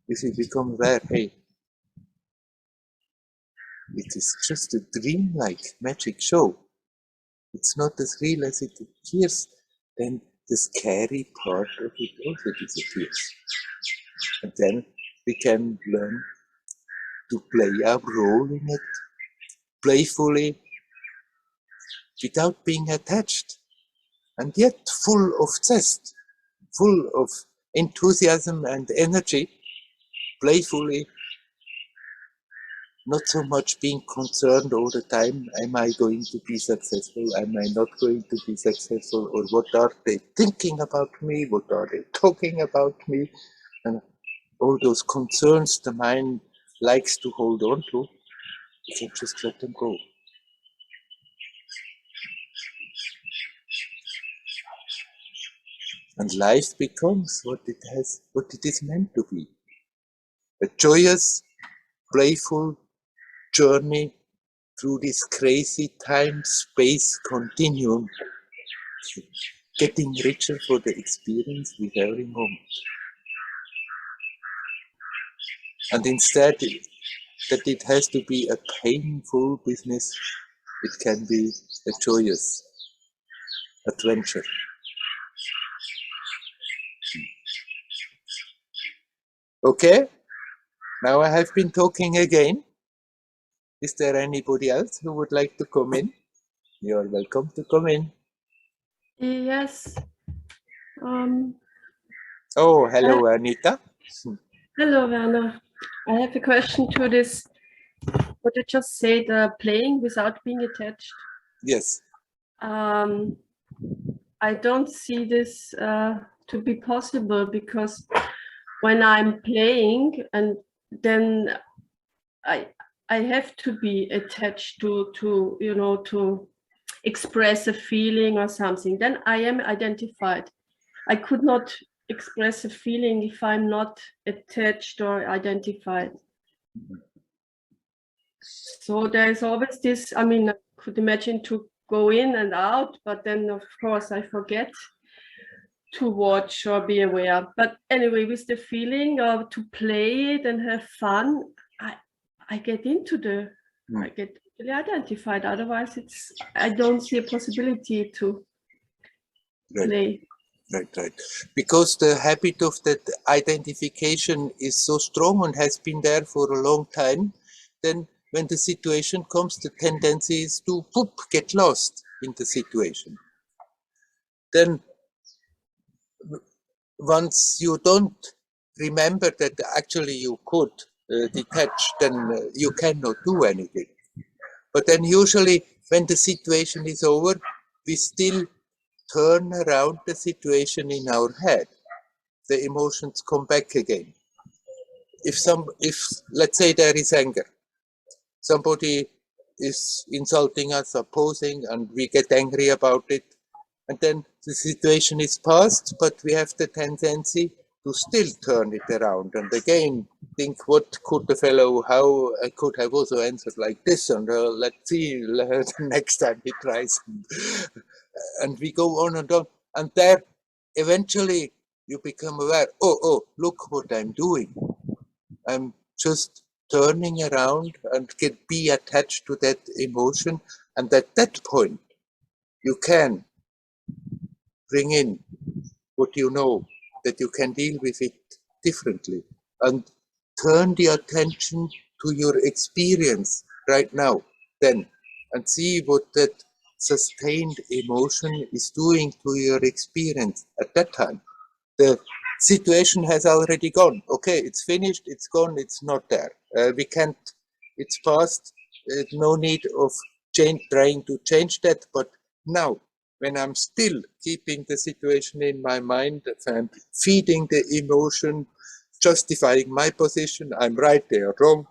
If we become aware, hey, it is just a dream-like magic show, it's not as real as it appears, then the scary part of it also disappears. And then we can learn to play our role in it playfully, without being attached, and yet full of zest, full of enthusiasm and energy, playfully, not so much being concerned all the time, am I going to be successful, am I not going to be successful, or what are they thinking about me, what are they talking about me, and all those concerns the mind likes to hold on to, you can just let them go. And life becomes what it is meant to be. A joyous, playful journey through this crazy time-space continuum, getting richer for the experience with every moment. And instead that it has to be a painful business, it can be a joyous adventure. Okay, now I have been talking again. Is there anybody else who would like to come in? You are welcome to come in. Yes. Oh, hello, Anita. Hello, Werner. I have a question to this. What you just said, playing without being attached. Yes. I don't see this to be possible, because when I'm playing and then I have to be attached to to express a feeling or something, then I am identified. I could not express a feeling if I'm not attached or identified. So there's always this, I mean, I could imagine to go in and out, but then of course I forget to watch or be aware. But anyway, with the feeling of to play it and have fun, I get into the, I get really identified. Otherwise I don't see a possibility to play. Right. Because the habit of that identification is so strong and has been there for a long time, then when the situation comes, the tendency is to get lost in the situation. Then once you don't remember that actually you could detach, then you cannot do anything. But then usually when the situation is over, we still turn around the situation in our head. The emotions come back again. If let's say there is anger, somebody is insulting us, opposing, and we get angry about it, and then the situation is past, but we have the tendency to still turn it around and again think, what could the fellow, how I could have also answered like this, and let's see the next time he tries. And we go on and on, and there eventually you become aware, oh, look what I'm doing. I'm just turning around and be attached to that emotion, and at that point you can bring in what you know, that you can deal with it differently, and turn the attention to your experience right now then, and see what that sustained emotion is doing to your experience at that time. The situation has already gone. Okay, it's finished, it's gone, it's not there. We can't it's past, no need of trying to change that. But now, when I'm still keeping the situation in my mind, if I'm feeding the emotion, justifying my position, I'm right, they are wrong,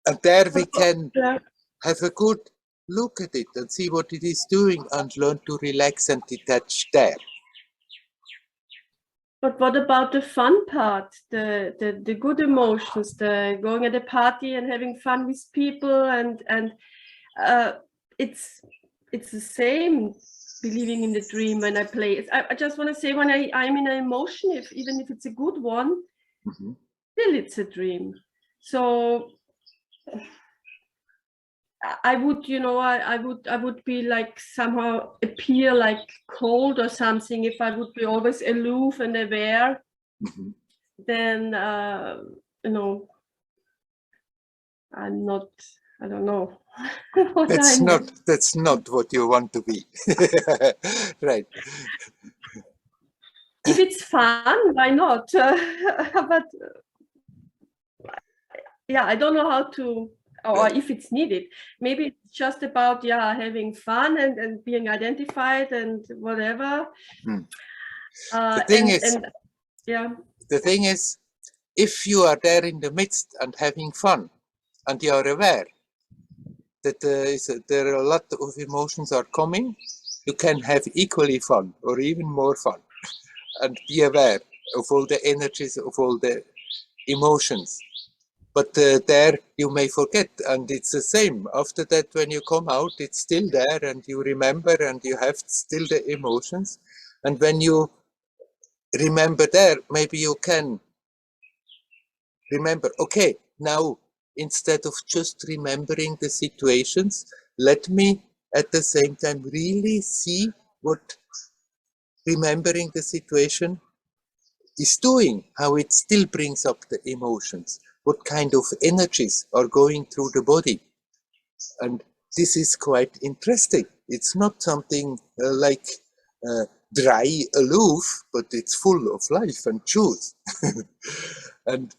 and there we can Yeah. have a good look at it and see what it is doing and learn to relax and detach there. But what about the fun part, the good emotions, the going at a party and having fun with people, and it's the same believing in the dream when I play. I just want to say, when I'm in an emotion, even if it's a good one, still it's a dream. So I would, I would be like somehow appear like cold or something if I would be always aloof and aware. Then I'm not. I don't know. That's not what you want to be. Right. If it's fun, why not? But yeah, I don't know how to, or if it's needed. Maybe it's just about having fun and being identified and whatever. The thing is, if you are there in the midst and having fun, and you are aware that there are a lot of emotions are coming, you can have equally fun or even more fun, and be aware of all the energies, of all the emotions. But there you may forget, and it's the same. After that, when you come out, it's still there, and you remember, and you have still the emotions. And when you remember there, maybe you can remember, okay, now instead of just remembering the situations, let me at the same time really see what remembering the situation is doing, how it still brings up the emotions, what kind of energies are going through the body. And this is quite interesting. It's not something like dry, aloof, but it's full of life and juice. And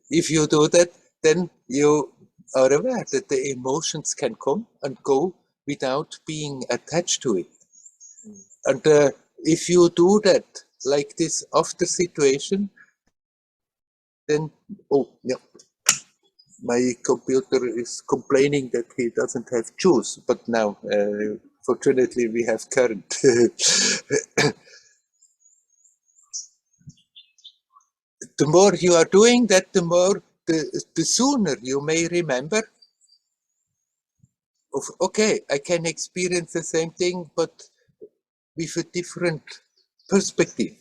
if you do that, then you are aware that the emotions can come and go without being attached to it. And if you do that like this after situation, then, my computer is complaining that he doesn't have juice, but now, fortunately, we have current. The more you are doing that, the sooner you may remember of, okay, I can experience the same thing, but with a different perspective.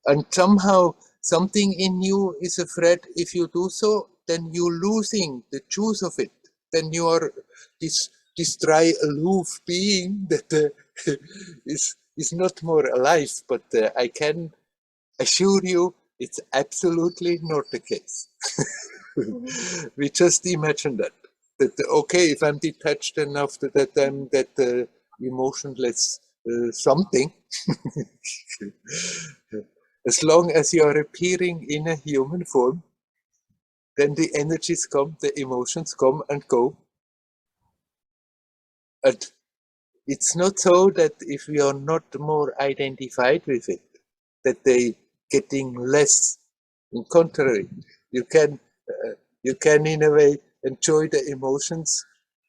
And somehow something in you is afraid if you do so, then you're losing the juice of it. Then you are this dry, aloof being that is not more alive. But I can assure you, it's absolutely not the case. We just imagine that okay, if I'm detached and after that I'm that emotionless something. As long as you are appearing in a human form, then the energies come, the emotions come and go. And it's not so that if we are not more identified with it, that they getting less. In contrary, you can in a way enjoy the emotions,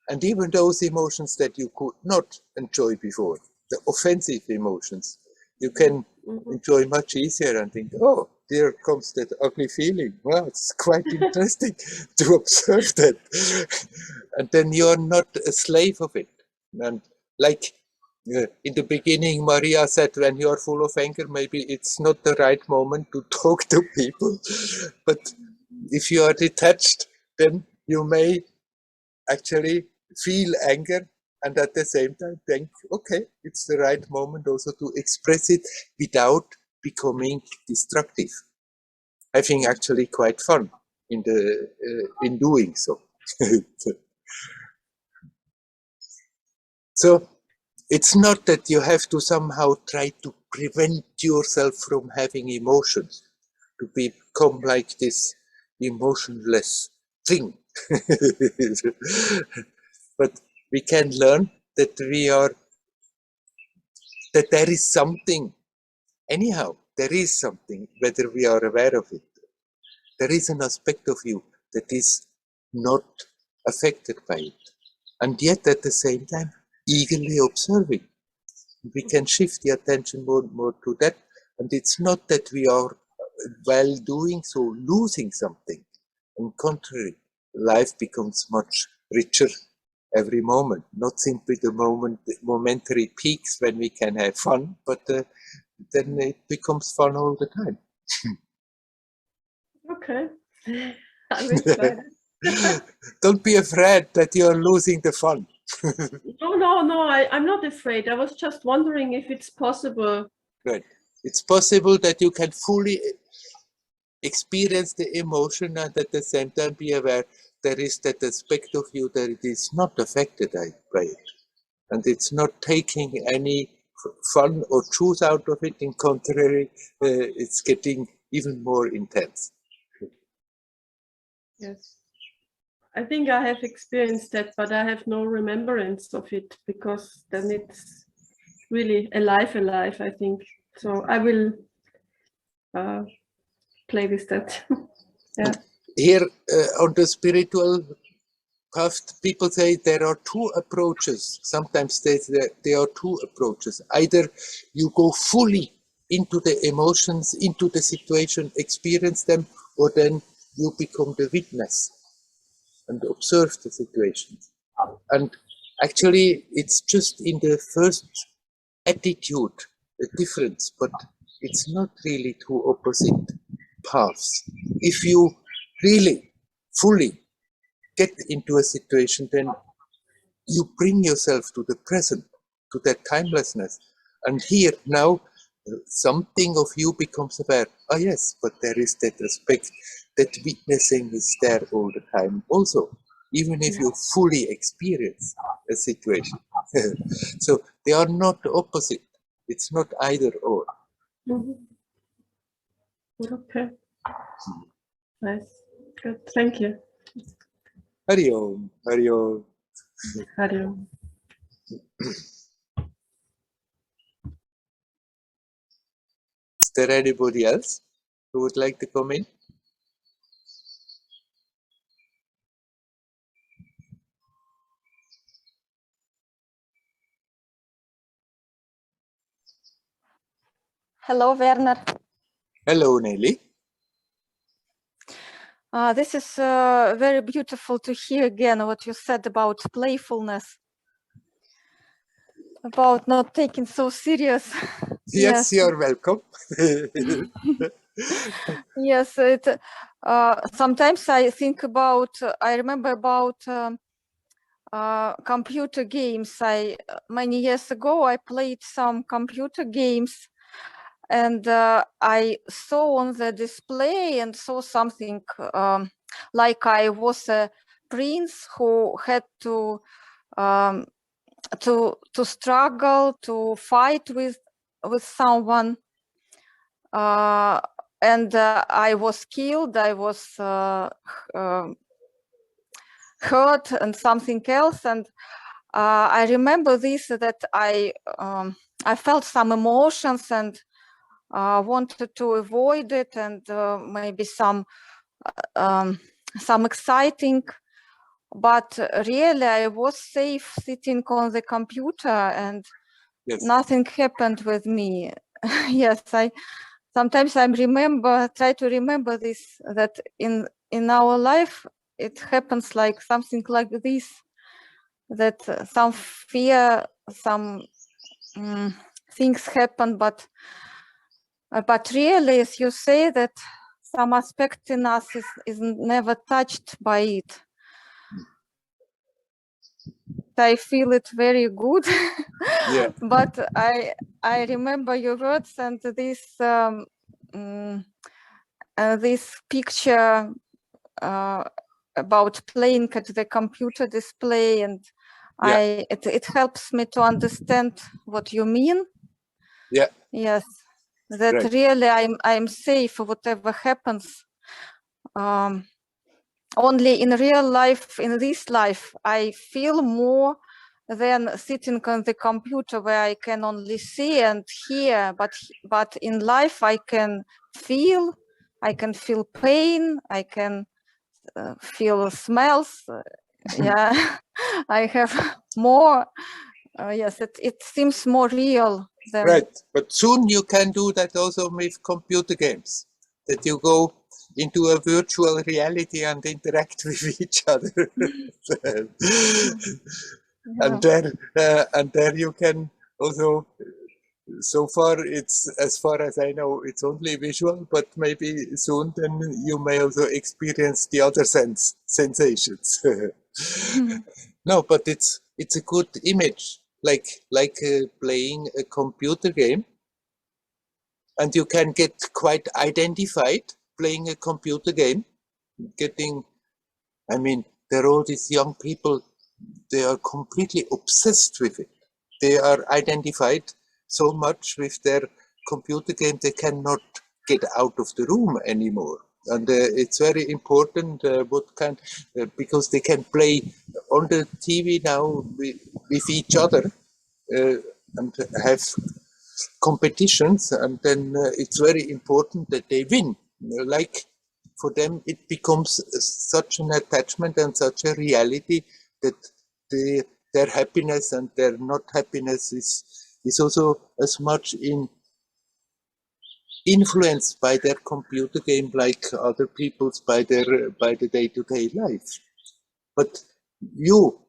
and even those emotions that you could not enjoy before, the offensive emotions, you can enjoy much easier and think, oh, there comes that ugly feeling. Well, it's quite interesting to observe that. And then you're not a slave of it. And like in the beginning, Maria said, when you're full of anger, maybe it's not the right moment to talk to people. But if you are detached, then you may actually feel anger and at the same time think, okay, it's the right moment also to express it without becoming destructive. Having actually quite fun in doing so. So it's not that you have to somehow try to prevent yourself from having emotions, to become like this emotionless thing. But we can learn that that there is something, anyhow, there is something, whether we are aware of it. There is an aspect of you that is not affected by it. And yet at the same time, eagerly observing. We can shift the attention more to that. And it's not that we are, while doing so, losing something. On the contrary, life becomes much richer every moment, not simply the momentary peaks when we can have fun, but then it becomes fun all the time. Okay. I will try that. Don't be afraid that you're losing the fun. No, I'm not afraid. I was just wondering if it's possible. Right. It's possible that you can fully experience the emotion and at the same time be aware there is that aspect of you that it is not affected by it. And it's not taking any fun or juice out of it. In contrary, it's getting even more intense. Yes. I think I have experienced that, but I have no remembrance of it because then it's really alive, I think. So I will play with that. Yeah. Here on the spiritual path, people say there are two approaches. Sometimes there are two approaches. Either you go fully into the emotions, into the situation, experience them, or then you become the witness and observe the situations. And actually, it's just in the first attitude, a difference, but it's not really two opposite paths. If you really, fully get into a situation, then you bring yourself to the present, to that timelessness. And here, now, something of you becomes aware. Ah, yes, but there is that aspect, that witnessing is there all the time also, even if you fully experience a situation. So they are not opposite. It's not either or. Okay. Nice. Good. Thank you. Hari Om, Hari Om. Hari Om. Is there anybody else who would like to come in? Hello, Werner. Hello, Nelly. This is very beautiful to hear again what you said about playfulness, about not taking so serious. Yes, you're welcome. Yes, sometimes I think about, I remember about computer games. Many years ago, I played some computer games, and I saw on the display and saw something like I was a prince who had to struggle, to fight with someone, and I was killed. I was hurt, and something else. And I remember this, that I felt some emotions and wanted to avoid it, and maybe some exciting, but really I was safe sitting on the computer, and Yes. Nothing happened with me. Yes, sometimes I try to remember this, that in our life it happens like something like this, that some fear, some things happen, but really, as you say, that some aspect in us is never touched by it. I feel it very good. Yeah. But I remember your words and this picture about playing at the computer display, and Yeah. it helps me to understand what you mean. Yeah. Yes, that Right. really I'm safe whatever happens. only in real life, in this life, I feel more than sitting on the computer where I can only see and hear, but in life I can feel pain, I can feel smells. Yeah, I have more. Yes, it seems more real than. Right, but soon you can do that also with computer games, that you go into a virtual reality and interact with each other. And there you can also, so far it's, as far as I know, it's only visual, but maybe soon then you may also experience the other sensations. No, but it's a good image, like playing a computer game, and you can get quite identified playing a computer game, I mean, there are all these young people, they are completely obsessed with it. They are identified so much with their computer game, they cannot get out of the room anymore. And it's very important because they can play on the TV now with each other and have competitions, and then it's very important that they win. Like, for them, it becomes such an attachment and such a reality that their happiness and their not happiness is also as much influenced by their computer game like other people's by the day-to-day life. But you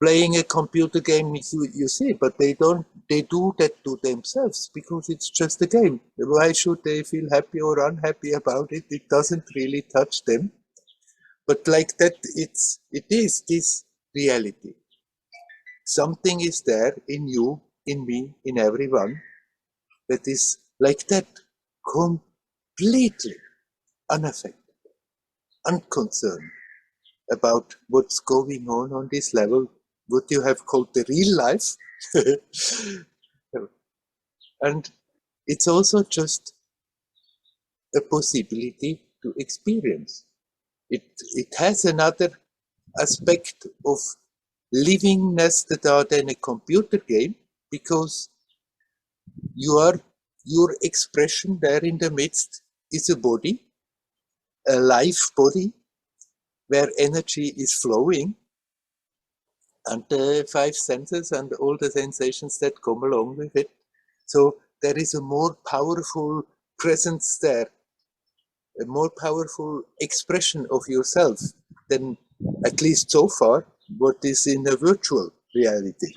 playing a computer game, you see, but they do that to themselves because it's just a game. Why should they feel happy or unhappy about it? It doesn't really touch them. But like that, it is this reality. Something is there in you, in me, in everyone that is like that, completely unaffected, unconcerned about what's going on this level, what you have called the real life. And it's also just a possibility to experience. It has another aspect of livingness that are than a computer game, because your expression there in the midst is a body, a life body, where energy is flowing, and the five senses and all the sensations that come along with it. So there is a more powerful presence there, a more powerful expression of yourself than, at least so far, what is in a virtual reality.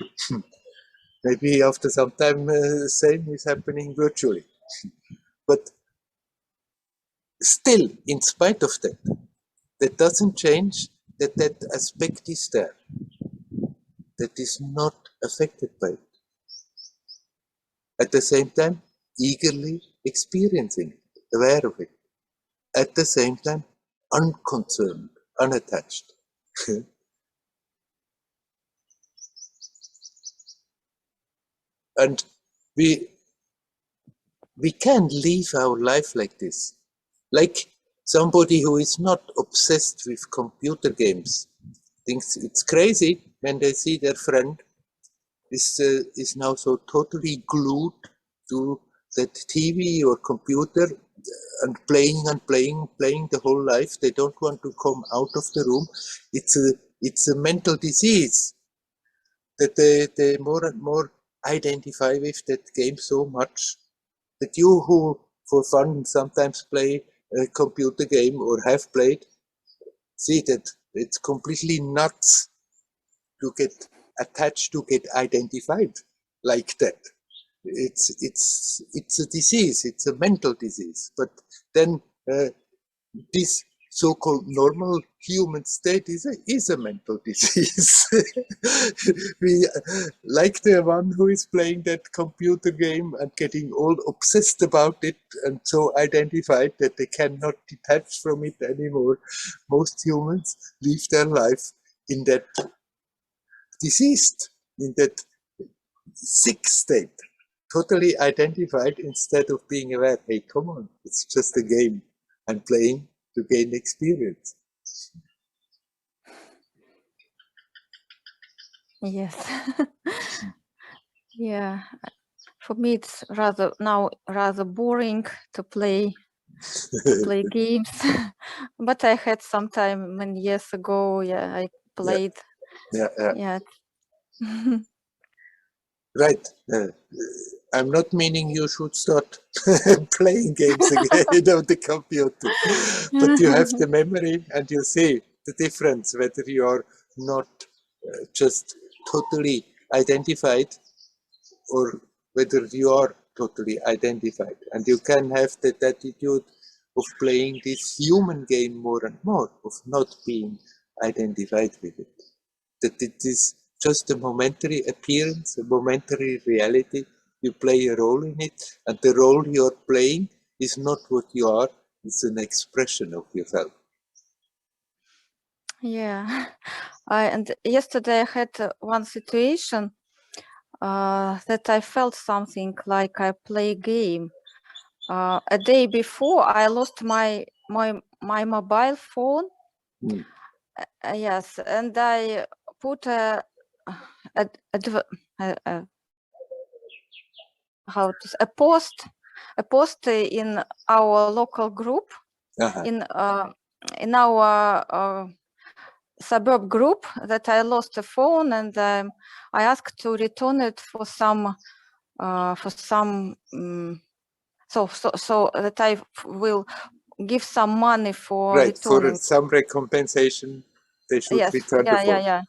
Maybe after some time, same is happening virtually. But still, in spite of that, that doesn't change that aspect is there, that is not affected by it. At the same time, eagerly experiencing it, aware of it. At the same time, unconcerned, unattached. And we can live our life like this. Like somebody who is not obsessed with computer games thinks it's crazy when they see their friend is now so totally glued to that TV or computer and playing the whole life. They don't want to come out of the room. It's a mental disease that they more and more identify with that game so much that you who for fun sometimes play a computer game or have played, see that it's completely nuts to get attached, to get identified like that. It's a disease, it's a mental disease. But then this so-called normal human state is a mental disease. We like the one who is playing that computer game and getting all obsessed about it and so identified that they cannot detach from it anymore. Most humans live their life in that diseased, in that sick state, totally identified instead of being aware, hey, come on, it's just a game I'm playing to gain experience. Yes. Yeah. For me, it's rather boring to play games. But I had some time many years ago. Yeah, I played. Yeah. Right. I'm not meaning you should start playing games again on the computer, but you have the memory and you see the difference whether you are not just totally identified or whether you are totally identified. And you can have that attitude of playing this human game more and more, of not being identified with it. That it is just a momentary appearance, a momentary reality. You play a role in it, and the role you're playing is not what you are, it's an expression of yourself. Yeah. And yesterday I had one situation that I felt something like I play a game. A day before, I lost my mobile phone. Yes, and I put a post in our local group, in our suburb group, that I lost a phone, and I asked to return it for some so that I will give some money for returning. For some recompensation, they should return the phone.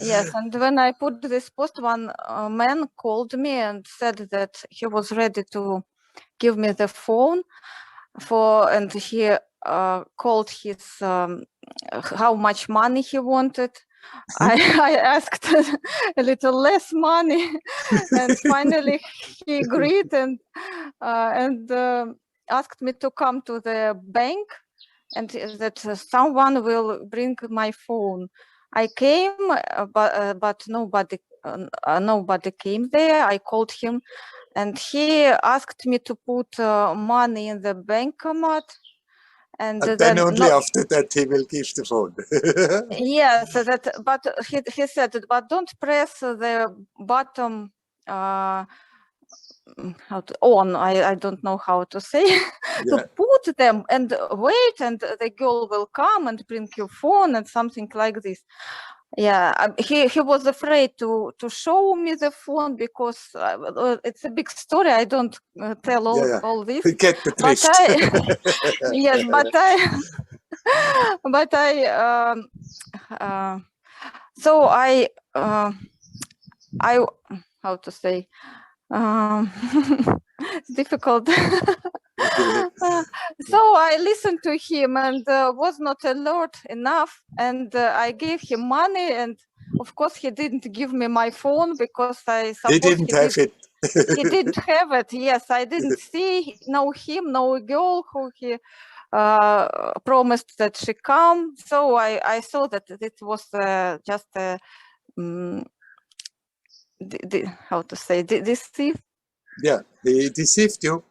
Yes, and when I put this post, one man called me and said that he was ready to give me the phone and he called his how much money he wanted. I asked a little less money, and finally he agreed and asked me to come to the bank and that someone will bring my phone. I came, but nobody came there. I called him, and he asked me to put money in the bankomat. And then only after that he will give the phone. Yes, but he said, but don't press the button I don't know how to say, to put them and wait, and the girl will come and bring your phone and something like this. Yeah, he was afraid to show me the phone because it's a big story. I don't tell all this. Get the drift. Yes, but so I how to say, it's difficult. So I listened to him and was not alert enough, and I gave him money, and of course he didn't give me my phone because I suppose he didn't have it. He didn't have it. Yes, I didn't know him, no girl who he promised that she come. So I saw that it was just a how to say, deceive. Yeah, he deceived you.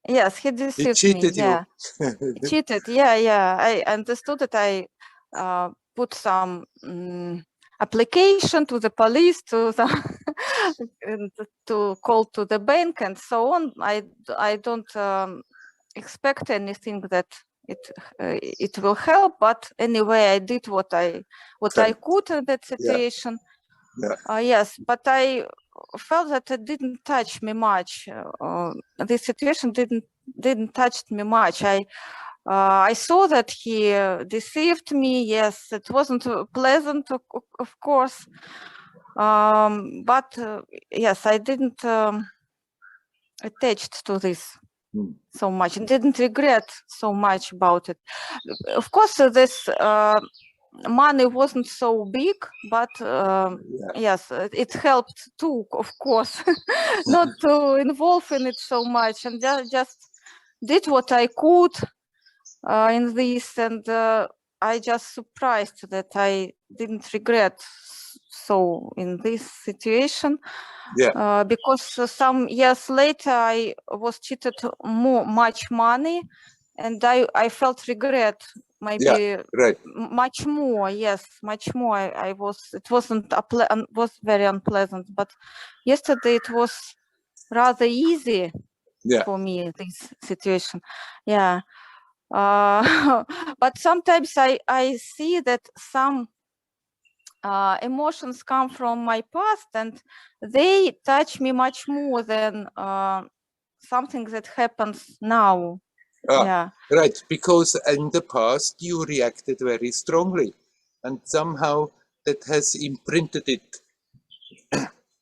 Yes, he deceived cheated me. Yeah, he cheated. Yeah. I understood that I put some application to the police to call to the bank and so on. I don't expect anything that it will help, but anyway, I did what I could in that situation. Yes, but I felt that it didn't touch me much. This situation didn't touch me much. I saw that he deceived me. Yes, it wasn't pleasant, of course, but yes, I didn't attached to this so much and didn't regret so much about it. Of course, this money wasn't so big, but yes, it helped too, of course, not to involve in it so much, and just did what I could in this, and I just surprised that I didn't regret so in this situation. Because some years later I was cheated much money, and I felt regret maybe Yeah, right. much more. Yes, much more. I was. It wasn't was very unpleasant. But yesterday it was rather easy Yeah. for me. This situation. Yeah. But sometimes I see that some emotions come from my past and they touch me much more than something that happens now. Yeah. Right, because in the past you reacted very strongly and somehow that has imprinted it.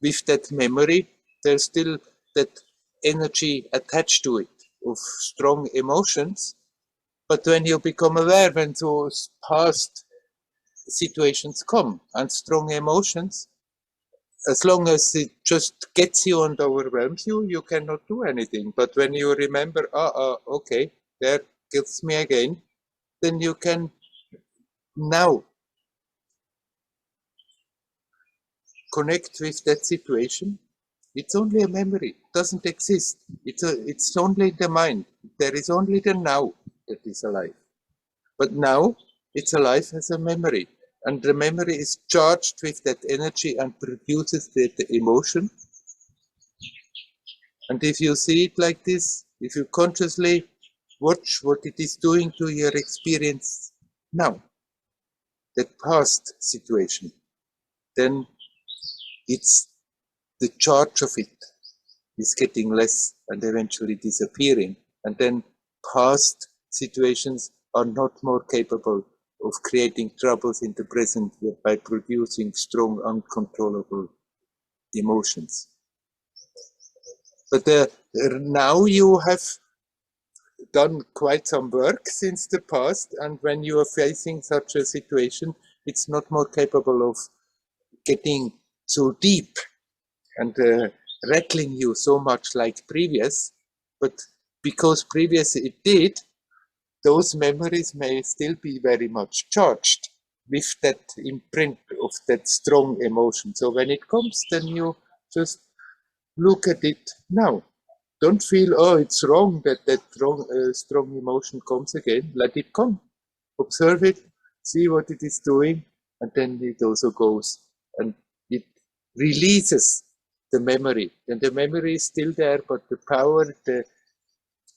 With that memory, there's still that energy attached to it of strong emotions. But when you become aware, when those past situations come and strong emotions, as long as it just gets you and overwhelms you, you cannot do anything. But when you remember, okay, there gets me again, then you can now connect with that situation. It's only a memory, it doesn't exist. It's only the mind. There is only the now that is alive. But now it's alive as a memory. And the memory is charged with that energy and produces the emotion. And if you see it like this, if you consciously watch what it is doing to your experience now, that past situation, then it's the charge of it is getting less and eventually disappearing. And then past situations are not more capable of creating troubles in the present by producing strong, uncontrollable emotions. But now you have done quite some work since the past, and when you are facing such a situation, it's not more capable of getting so deep and rattling you so much like previous, but because previous it did, those memories may still be very much charged with that imprint of that strong emotion. So when it comes, then you just look at it now. Don't feel, oh, it's wrong that strong emotion comes again. Let it come. Observe it, see what it is doing, and then it also goes. And it releases the memory. And the memory is still there, but the power, the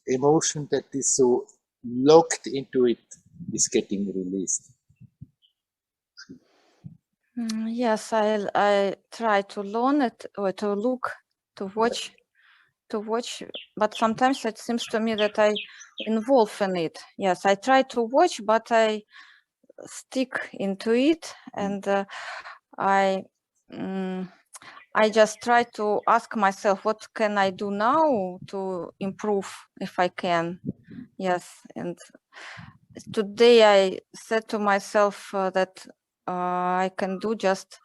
emotion that is so locked into it is getting released. Yes, I try to learn it or to look, to watch, but sometimes it seems to me that I involve in it. Yes, I try to watch, but I stick into it, and I just try to ask myself, what can I do now to improve if I can? Yes, and today I said to myself that I can do just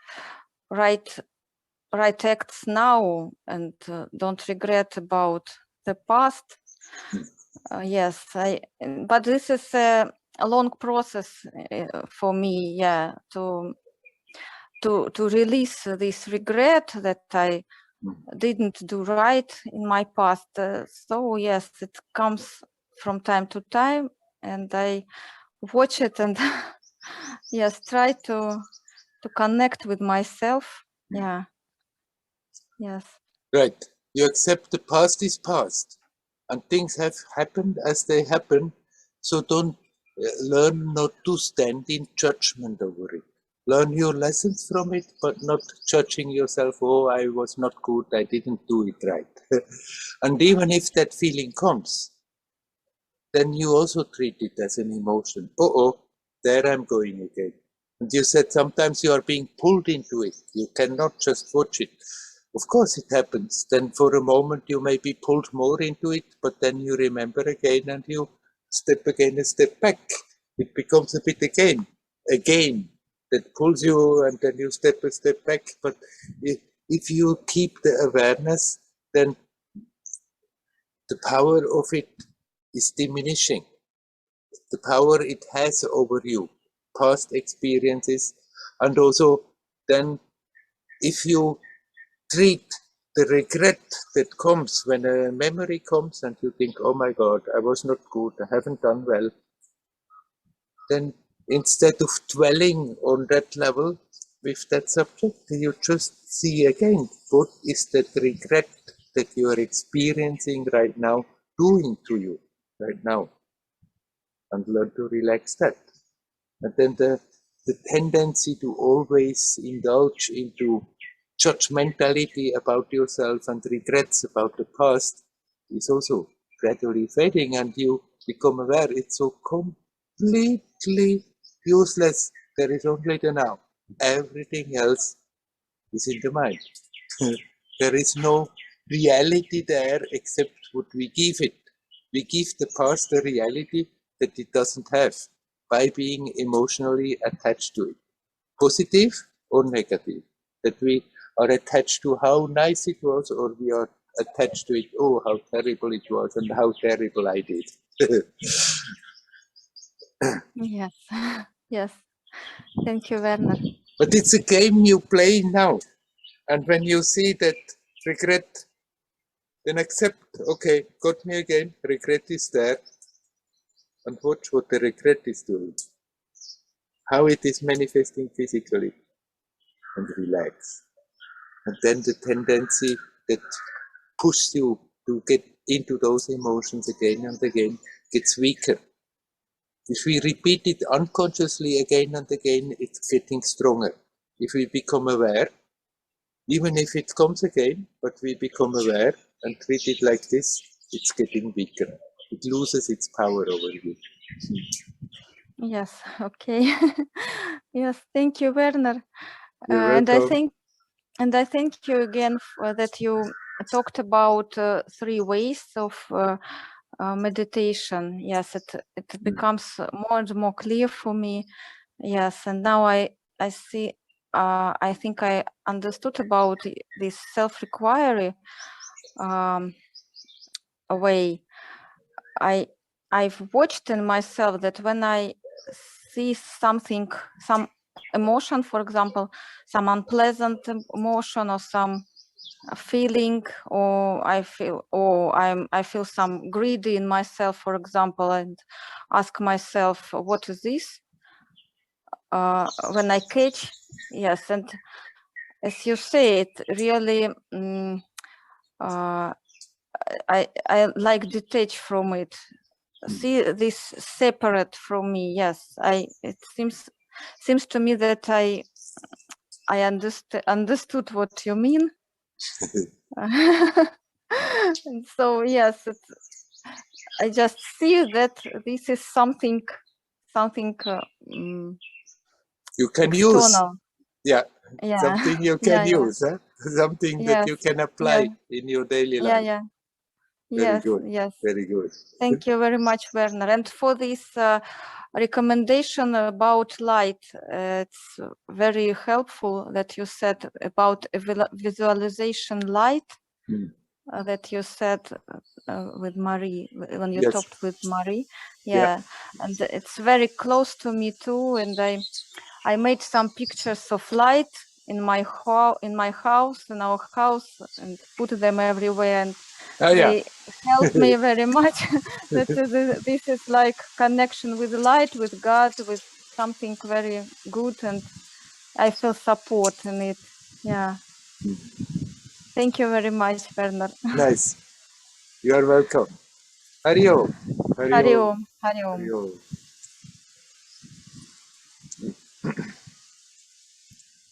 write acts now and don't regret about the past. Yes, but this is a long process for me, yeah, to release this regret that I didn't do right in my past. So yes, it comes from time to time, and I watch it and yes, try to connect with myself. Yeah. Yes. Right. You accept the past is past, and things have happened as they happen. So don't learn not to stand in judgment over it. Learn your lessons from it, but not judging yourself. Oh, I was not good. I didn't do it right. And even if that feeling comes, then you also treat it as an emotion. Oh, there I'm going again. And you said sometimes you are being pulled into it. You cannot just watch it. Of course it happens. Then for a moment you may be pulled more into it, but then you remember again and you step again a step back. It becomes a bit again, a game that pulls you and then you step a step back. But if you keep the awareness, then the power of it is diminishing. The power it has over you, past experiences, and also then if you treat the regret that comes when a memory comes and you think, oh my God, I was not good, I haven't done well, then instead of dwelling on that level with that subject, you just see again, what is that regret that you are experiencing right now doing to you right now? And learn to relax that. And then the tendency to always indulge into judgmentality about yourself and regrets about the past is also gradually fading, and you become aware it's so completely useless. There is only the now. Everything else is in the mind. There is no reality there except what we give it. We give the past a reality that it doesn't have by being emotionally attached to it, positive or negative. That we are attached to how nice it was, or we are attached to it, oh, how terrible it was and how terrible I did. Yes. Yes. Thank you, Werner. But it's a game you play now. And when you see that regret, then accept, okay, got me again, regret is there, and watch what the regret is doing, how it is manifesting physically, and relax. And then the tendency that pushes you to get into those emotions again and again gets weaker. If we repeat it unconsciously again and again, it's getting stronger. If we become aware, even if it comes again, but we become aware and treat it like this, it's getting weaker. It loses its power over you. Yes. Okay. Yes. Thank you, Werner. You're And welcome. I thank you again for that you talked about 3 ways of meditation. Yes, it becomes more and more clear for me. Yes, and now I see. I think I understood about this self-requiry way. I've watched in myself that when I see something, some emotion, for example, some unpleasant emotion or some feeling, or I feel some greedy in myself, for example, and ask myself, what is this? When I catch, yes, and as you say, it really, I like detach from it. See this separate from me. Yes, it seems to me that I understood what you mean. And so yes, I just see that this is something You can use. external. Yeah, Yeah. something you can use, huh? Something that you Yes. can apply in your daily life. Yeah. Very Yes. good. Yes. Very good. Thank you very much, Werner. And for this recommendation about light, it's very helpful that you said about visualization light that you said with Marie, when you talked with Marie. Yeah. And it's very close to me too. And I made some pictures of light in my house, in our house, and put them everywhere. And they help me very much. That this is like connection with light, with God, with something very good, and I feel support in it. Yeah. Thank you very much, Werner. Nice. You are welcome. Hari Om. Hari Om. Hari Om. Hari Om.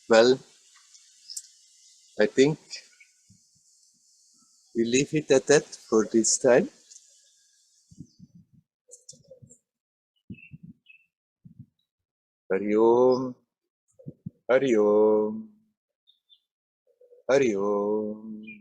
Well, I think we leave it at that for this time. Hari Om. Hari Om. Hari Om.